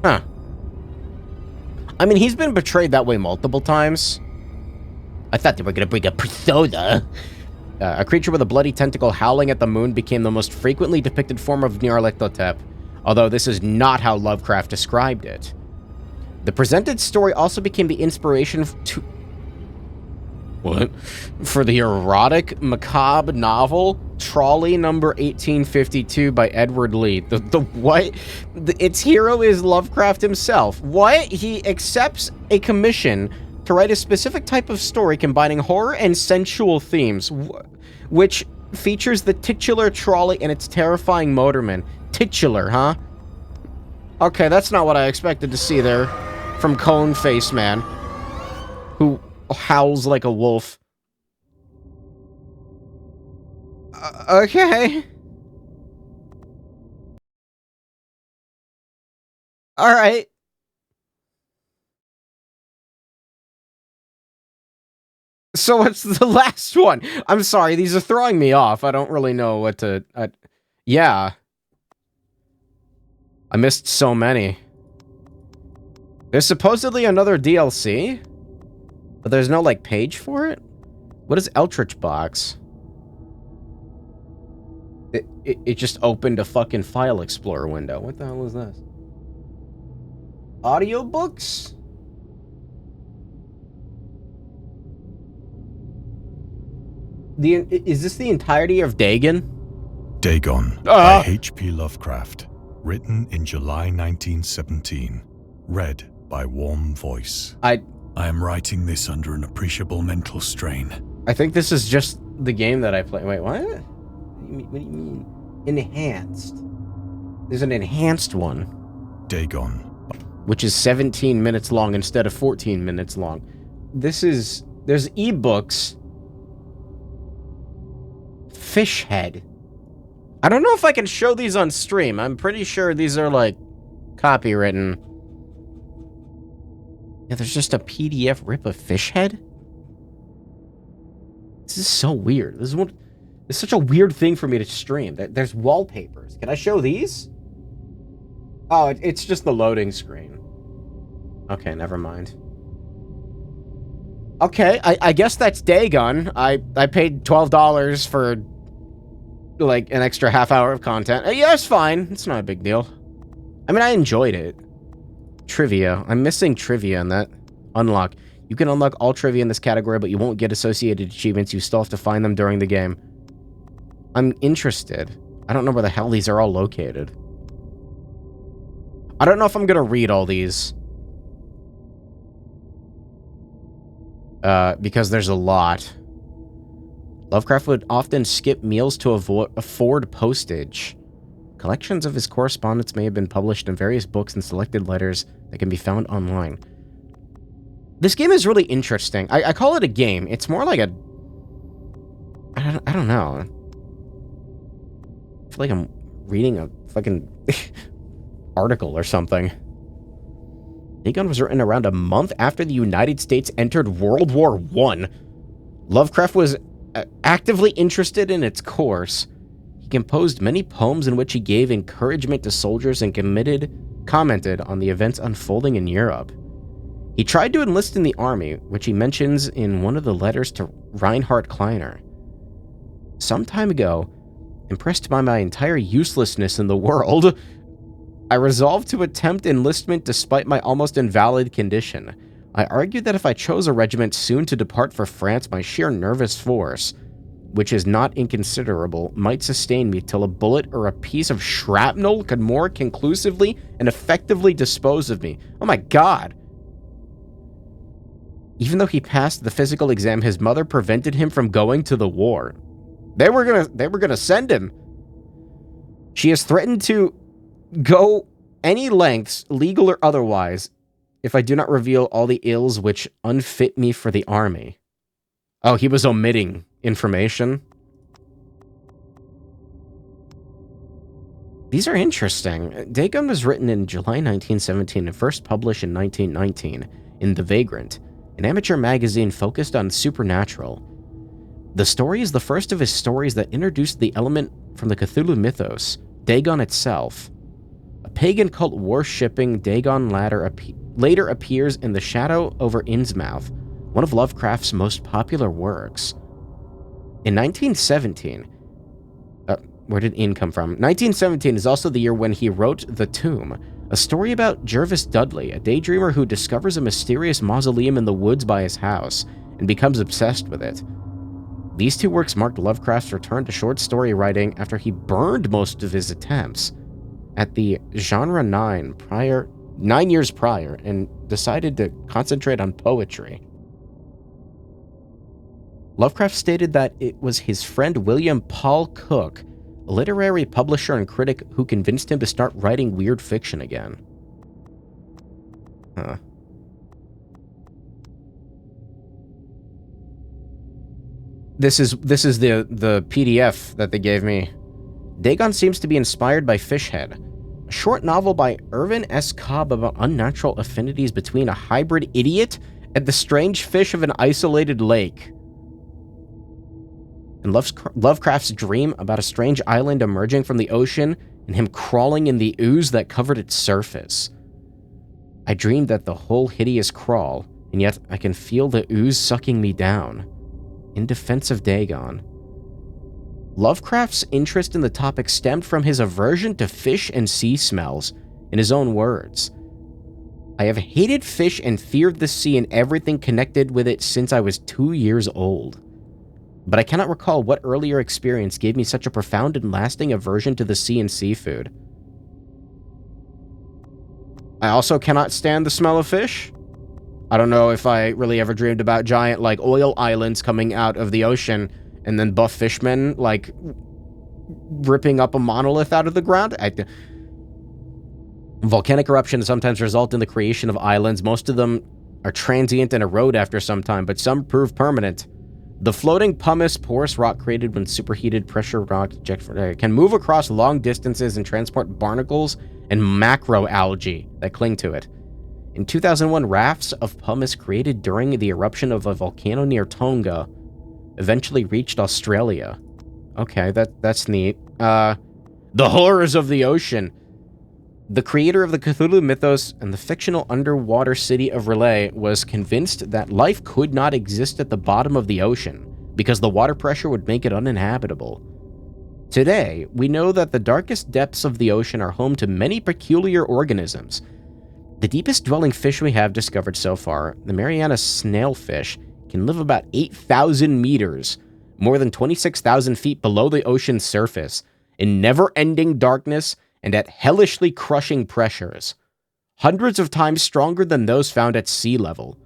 Huh. I mean, he's been betrayed that way multiple times. I thought they were gonna bring a persona. A creature with a bloody tentacle howling at the moon became the most frequently depicted form of Nyarlathotep, although this is not how Lovecraft described it. The presented story also became the inspiration to... What? For the erotic, macabre novel, Trolley number 1852 by Edward Lee. The what? Its hero is Lovecraft himself. What? He accepts a commission to write a specific type of story combining horror and sensual themes, which features the titular trolley and its terrifying motorman. Titular, huh? Okay, that's not what I expected to see there from Cone Face Man, who howls like a wolf. Okay. All right. So what's the last one? I'm sorry, these are throwing me off. I don't really know what to... yeah. I missed so many. There's supposedly another DLC, but there's no, like, page for it? What is Eldritch Box? It just opened a fucking file explorer window. What the hell is this? Audiobooks? Is this the entirety of Dagon? Dagon by H.P. Lovecraft. Written in July 1917. Read by Warm Voice. I am writing this under an appreciable mental strain. I think this is just the game that I play. Wait, what? What do you mean? Enhanced. There's an enhanced one. Dagon. Which is 17 minutes long instead of 14 minutes long. There's ebooks. Fish head. I don't know if I can show these on stream. I'm pretty sure these are, like, copywritten. Yeah, there's just a PDF rip of fish head? This is so weird. It's such a weird thing for me to stream. There's wallpapers. Can I show these? Oh, it's just the loading screen. Okay, never mind. Okay, I guess that's Dagon. I paid $12 for, like, an extra half hour of content. Yeah, it's fine. It's not a big deal. I mean, I enjoyed it. Trivia. I'm missing trivia in that. Unlock. You can unlock all trivia in this category, but you won't get associated achievements. You still have to find them during the game. I'm interested. I don't know where the hell these are all located. I don't know if I'm gonna read all these. Because there's a lot. Lovecraft would often skip meals to afford postage. Collections of his correspondence may have been published in various books and selected letters that can be found online. This game is really interesting. I call it a game. It's more like a... I don't know. I feel like I'm reading a fucking article or something. Dagon was written around a month after the United States entered World War I. Lovecraft was actively interested in its course. He composed many poems in which he gave encouragement to soldiers and commented on the events unfolding in Europe. He tried to enlist in the army, which he mentions in one of the letters to Reinhard Kleiner. Some time ago, impressed by my entire uselessness in the world, I resolved to attempt enlistment despite my almost invalid condition. I argued that if I chose a regiment soon to depart for France, my sheer nervous force, which is not inconsiderable, might sustain me till a bullet or a piece of shrapnel could more conclusively and effectively dispose of me. Oh my god. Even though he passed the physical exam, his mother prevented him from going to the war. They were gonna send him. She has threatened to go any lengths, legal or otherwise, if I do not reveal all the ills which unfit me for the army. Oh, he was omitting information. These are interesting. Dagon was written in July 1917 and first published in 1919 in The Vagrant, an amateur magazine focused on supernatural. The story is the first of his stories that introduced the element from the Cthulhu mythos, Dagon itself. A pagan cult worshipping Dagon later appears in The Shadow over Innsmouth, one of Lovecraft's most popular works. In 1917, where did "in" come from? 1917 is also the year when he wrote The Tomb, a story about Jervis Dudley, a daydreamer who discovers a mysterious mausoleum in the woods by his house and becomes obsessed with it. These two works marked Lovecraft's return to short story writing after he burned most of his attempts at the genre 9 years prior and decided to concentrate on poetry. Lovecraft stated that it was his friend William Paul Cook, a literary publisher and critic, who convinced him to start writing weird fiction again. Huh. This is the PDF that they gave me. Dagon seems to be inspired by Fishhead, a short novel by Irvin S. Cobb about unnatural affinities between a hybrid idiot and the strange fish of an isolated lake. And Lovecraft's dream about a strange island emerging from the ocean and him crawling in the ooze that covered its surface. I dreamed that the whole hideous crawl, and yet I can feel the ooze sucking me down. In defense of Dagon. Lovecraft's interest in the topic stemmed from his aversion to fish and sea smells, in his own words. I have hated fish and feared the sea and everything connected with it since I was 2 years old. But I cannot recall what earlier experience gave me such a profound and lasting aversion to the sea and seafood. I also cannot stand the smell of fish. I don't know if I really ever dreamed about giant, oil islands coming out of the ocean and then buff fishmen, ripping up a monolith out of the ground. Volcanic eruptions sometimes result in the creation of islands. Most of them are transient and erode after some time, but some prove permanent. The floating pumice, porous rock created when superheated pressure rock can move across long distances and transport barnacles and macroalgae that cling to it. In 2001, rafts of pumice created during the eruption of a volcano near Tonga eventually reached Australia. Okay, that's neat. The horrors of the ocean. The creator of the Cthulhu mythos and the fictional underwater city of Relay was convinced that life could not exist at the bottom of the ocean because the water pressure would make it uninhabitable. Today, we know that the darkest depths of the ocean are home to many peculiar organisms. The deepest dwelling fish we have discovered so far, the Mariana snailfish, can live about 8,000 meters, more than 26,000 feet below the ocean's surface, in never-ending darkness and at hellishly crushing pressures, hundreds of times stronger than those found at sea level.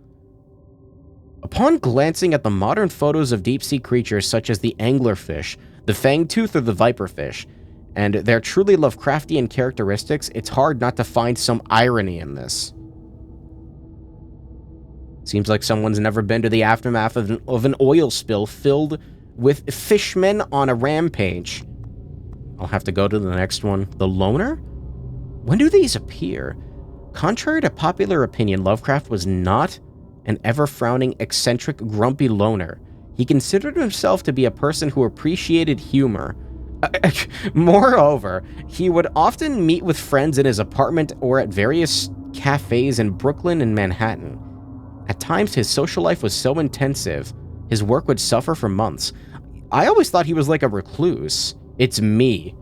Upon glancing at the modern photos of deep-sea creatures such as the anglerfish, the fangtooth or the viperfish, and their truly Lovecraftian characteristics, it's hard not to find some irony in this. Seems like someone's never been to the aftermath of an oil spill filled with fishmen on a rampage. I'll have to go to the next one. The Loner? When do these appear? Contrary to popular opinion, Lovecraft was not an ever-frowning, eccentric, grumpy loner. He considered himself to be a person who appreciated humor. Moreover, he would often meet with friends in his apartment or at various cafes in Brooklyn and Manhattan. At times, his social life was so intensive, his work would suffer for months. I always thought he was like a recluse. It's me.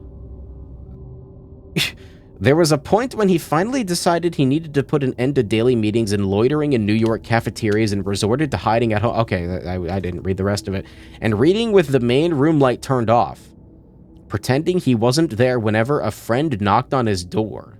There was a point when he finally decided he needed to put an end to daily meetings and loitering in New York cafeterias and resorted to hiding at home. Okay, I didn't read the rest of it. And reading with the main room light turned off, pretending he wasn't there whenever a friend knocked on his door.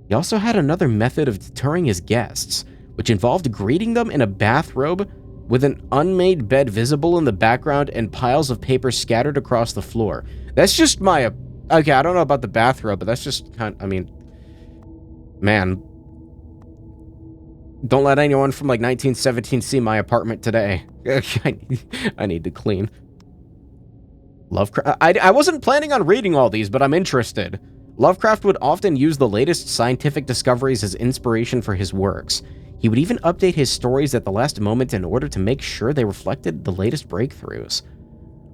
He also had another method of deterring his guests, which involved greeting them in a bathrobe with an unmade bed visible in the background and piles of paper scattered across the floor. That's just my... Okay, I don't know about the bathrobe, but that's just kind of... I mean... Man. Don't let anyone from like 1917 see my apartment today. I need to clean. Lovecraft. I wasn't planning on reading all these, but I'm interested. Lovecraft would often use the latest scientific discoveries as inspiration for his works. He would even update his stories at the last moment in order to make sure they reflected the latest breakthroughs.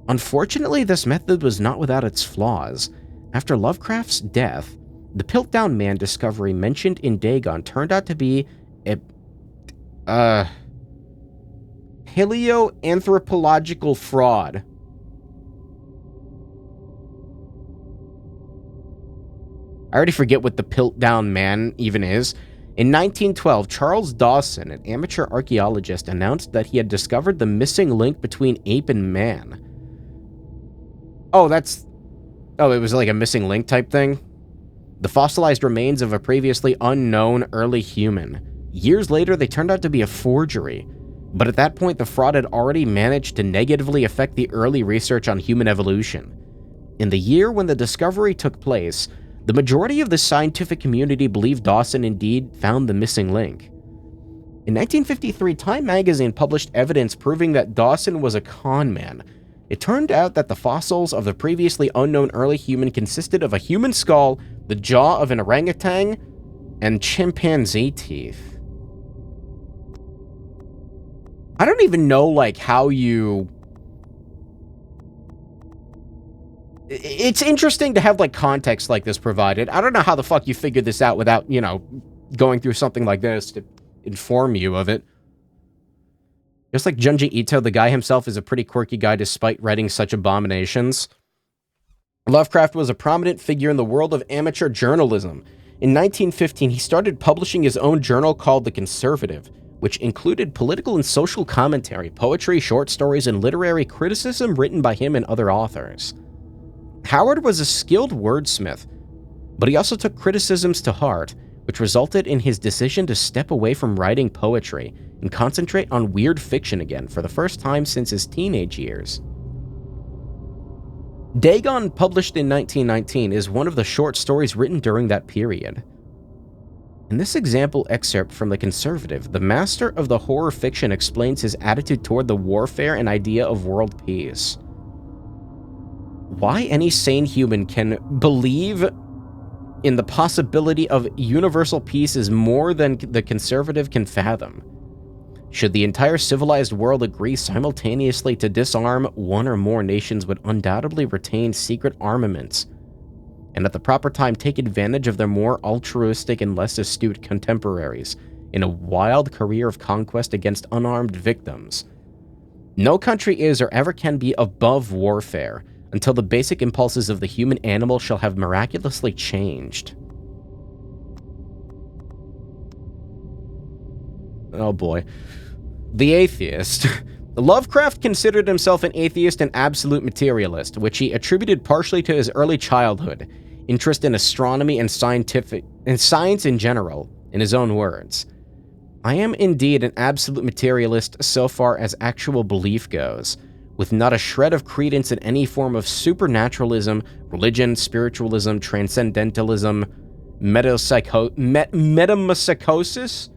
Unfortunately, this method was not without its flaws. After Lovecraft's death, the Piltdown Man discovery mentioned in Dagon turned out to be a paleoanthropological fraud. I already forget what the Piltdown Man even is. In 1912, Charles Dawson, an amateur archaeologist, announced that he had discovered the missing link between ape and man. Oh, it was like a missing link type thing? The fossilized remains of a previously unknown early human. Years later, they turned out to be a forgery. But at that point, the fraud had already managed to negatively affect the early research on human evolution. In the year when the discovery took place, the majority of the scientific community believed Dawson indeed found the missing link. In 1953, Time magazine published evidence proving that Dawson was a con man. It turned out that the fossils of the previously unknown early human consisted of a human skull, the jaw of an orangutan, and chimpanzee teeth. I don't even know, like, how you... It's interesting to have, like, context like this provided. I don't know how the fuck you figured this out without, you know, going through something like this to inform you of it. Just like Junji Ito, the guy himself is a pretty quirky guy despite writing such abominations. Lovecraft was a prominent figure in the world of amateur journalism. In 1915, he started publishing his own journal called The Conservative, which included political and social commentary, poetry, short stories, and literary criticism written by him and other authors. Howard was a skilled wordsmith, but he also took criticisms to heart, which resulted in his decision to step away from writing poetry and concentrate on weird fiction again for the first time since his teenage years. Dagon, published in 1919, is one of the short stories written during that period. In this example excerpt from The Conservative, the master of the horror fiction explains his attitude toward the warfare and idea of world peace. Why any sane human can believe in the possibility of universal peace is more than the Conservative can fathom. Should the entire civilized world agree simultaneously to disarm, one or more nations would undoubtedly retain secret armaments, and at the proper time take advantage of their more altruistic and less astute contemporaries in a wild career of conquest against unarmed victims. No country is or ever can be above warfare until the basic impulses of the human animal shall have miraculously changed. Oh boy. The atheist. Lovecraft considered himself an atheist and absolute materialist, which he attributed partially to his early childhood, interest in astronomy and science in general, in his own words. I am indeed an absolute materialist so far as actual belief goes, with not a shred of credence in any form of supernaturalism, religion, spiritualism, transcendentalism, metempsychosis?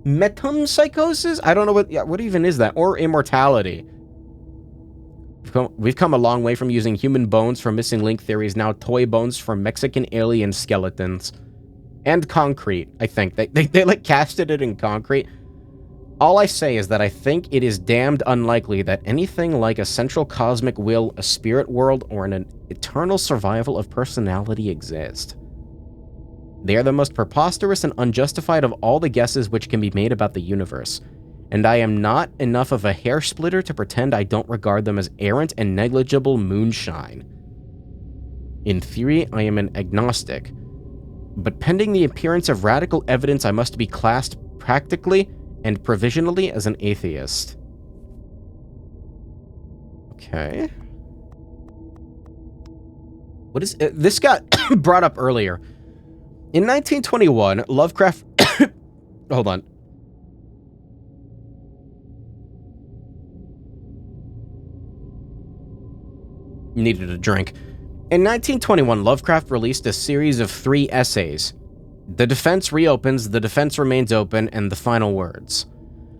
Metempsychosis? I don't know what even is that, or immortality. We've come a long way from using human bones for missing link theories, now toy bones for Mexican alien skeletons. And concrete, I think. They like casted it in concrete. All I say is that I think it is damned unlikely that anything like a central cosmic will, a spirit world, or an eternal survival of personality exist. They are the most preposterous and unjustified of all the guesses which can be made about the universe, and I am not enough of a hair splitter to pretend I don't regard them as errant and negligible moonshine. In theory, I am an agnostic, but pending the appearance of radical evidence, I must be classed practically and provisionally as an atheist. Okay. What is... this got brought up earlier. In 1921, Lovecraft... Hold on. Needed a drink. In 1921, Lovecraft released a series of 3 essays The defense reopens, the defense remains open, and the final words.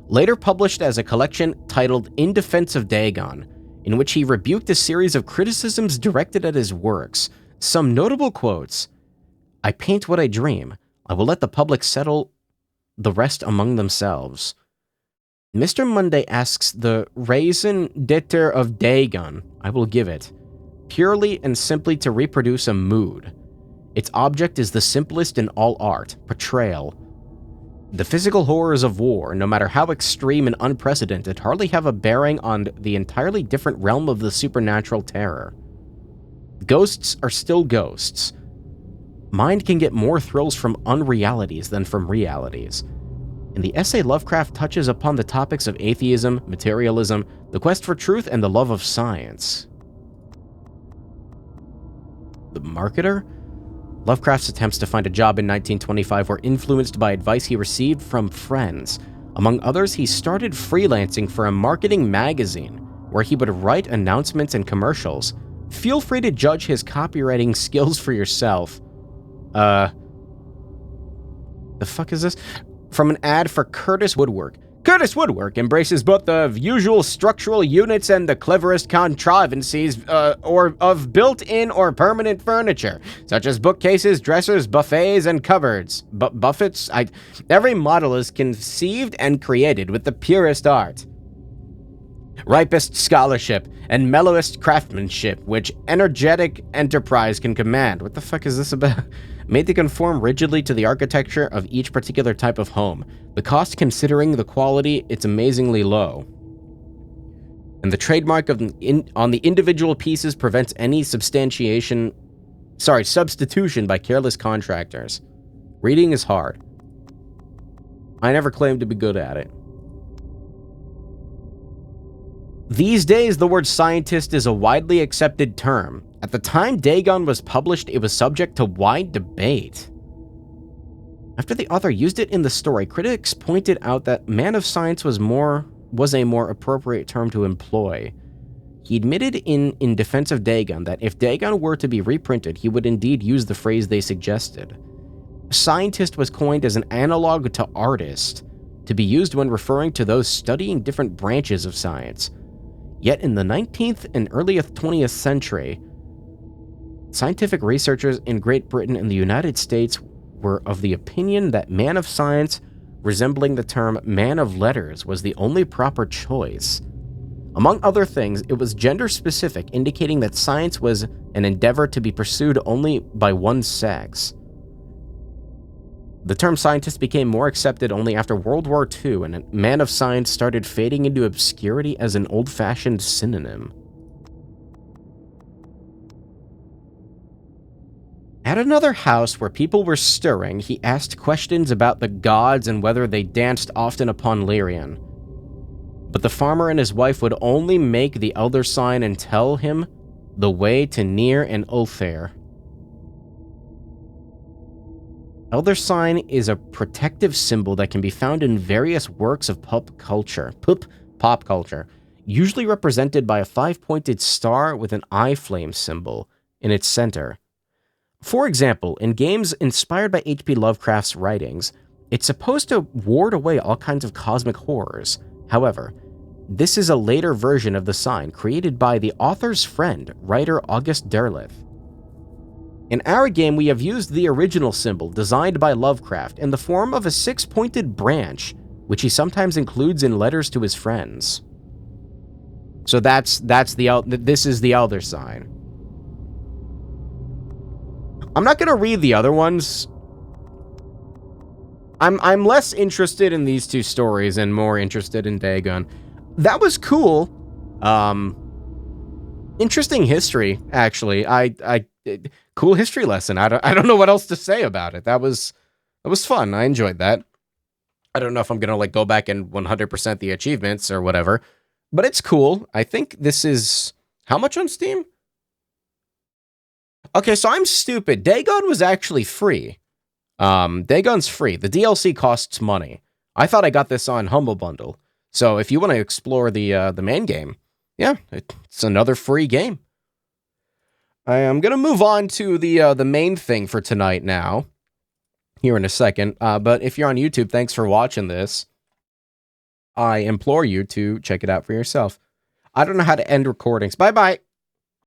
Later published as a collection titled In Defense of Dagon, in which he rebuked a series of criticisms directed at his works. Some notable quotes: "I paint what I dream. I will let the public settle the rest among themselves." Mr. Monday asks the raison d'etre of Dagon. I will give it. Purely and simply to reproduce a mood. Its object is the simplest in all art, portrayal. The physical horrors of war, no matter how extreme and unprecedented, hardly have a bearing on the entirely different realm of the supernatural terror. Ghosts are still ghosts. Mind can get more thrills from unrealities than from realities. In the essay, Lovecraft touches upon the topics of atheism, materialism, the quest for truth, and the love of science. The marketer? Lovecraft's attempts to find a job in 1925 were influenced by advice he received from friends. Among others, he started freelancing for a marketing magazine, where he would write announcements and commercials. Feel free to judge his copywriting skills for yourself. The fuck is this? From an ad for Curtis Woodwork. Curtis Woodwork embraces both the usual structural units and the cleverest contrivances of built-in or permanent furniture, such as bookcases, dressers, buffets, and cupboards. Buffets? Every model is conceived and created with the purest art, ripest scholarship, and mellowest craftsmanship, which energetic enterprise can command. What the fuck is this about? Made to conform rigidly to the architecture of each particular type of home. The cost considering the quality, it's amazingly low. And the trademark on the individual pieces prevents any substitution by careless contractors. Reading is hard. I never claimed to be good at it. These days, the word scientist is a widely accepted term. At the time Dagon was published, it was subject to wide debate. After the author used it in the story, critics pointed out that man of science was a more appropriate term to employ. He admitted in defense of Dagon that if Dagon were to be reprinted, he would indeed use the phrase they suggested. Scientist was coined as an analog to artist, to be used when referring to those studying different branches of science. Yet in the 19th and early 20th century, scientific researchers in Great Britain and the United States were of the opinion that man of science, resembling the term man of letters, was the only proper choice. Among other things, it was gender-specific, indicating that science was an endeavor to be pursued only by one sex. The term scientist became more accepted only after World War II, and man of science started fading into obscurity as an old-fashioned synonym. At another house where people were stirring, he asked questions about the gods and whether they danced often upon Lyrian. But the farmer and his wife would only make the elder sign and tell him the way to Nir and Ulthair. Elder sign is a protective symbol that can be found in various works of pop culture, usually represented by a 5-pointed star with an eye flame symbol in its center. For example, in games inspired by H.P. Lovecraft's writings, it's supposed to ward away all kinds of cosmic horrors. However, this is a later version of the sign created by the author's friend, writer August Derleth. In our game, we have used the original symbol designed by Lovecraft in the form of a 6-pointed branch, which he sometimes includes in letters to his friends. So this is the elder sign. I'm not going to read the other ones. I'm less interested in these two stories and more interested in Dagon. That was cool. Interesting history, actually. Cool history lesson. I don't know what else to say about it. That was fun. I enjoyed that. I don't know if I'm gonna like go back and 100% the achievements or whatever, but it's cool. I think this is how much on Steam? Okay, so I'm stupid. Dagon was actually free. Dagon's free. The DLC costs money. I thought I got this on Humble Bundle. So if you want to explore the main game, yeah, it's another free game. I am gonna move on to the main thing for tonight now. here in a second. But if you're on YouTube, thanks for watching this. I implore you to check it out for yourself. I don't know how to end recordings. Bye-bye.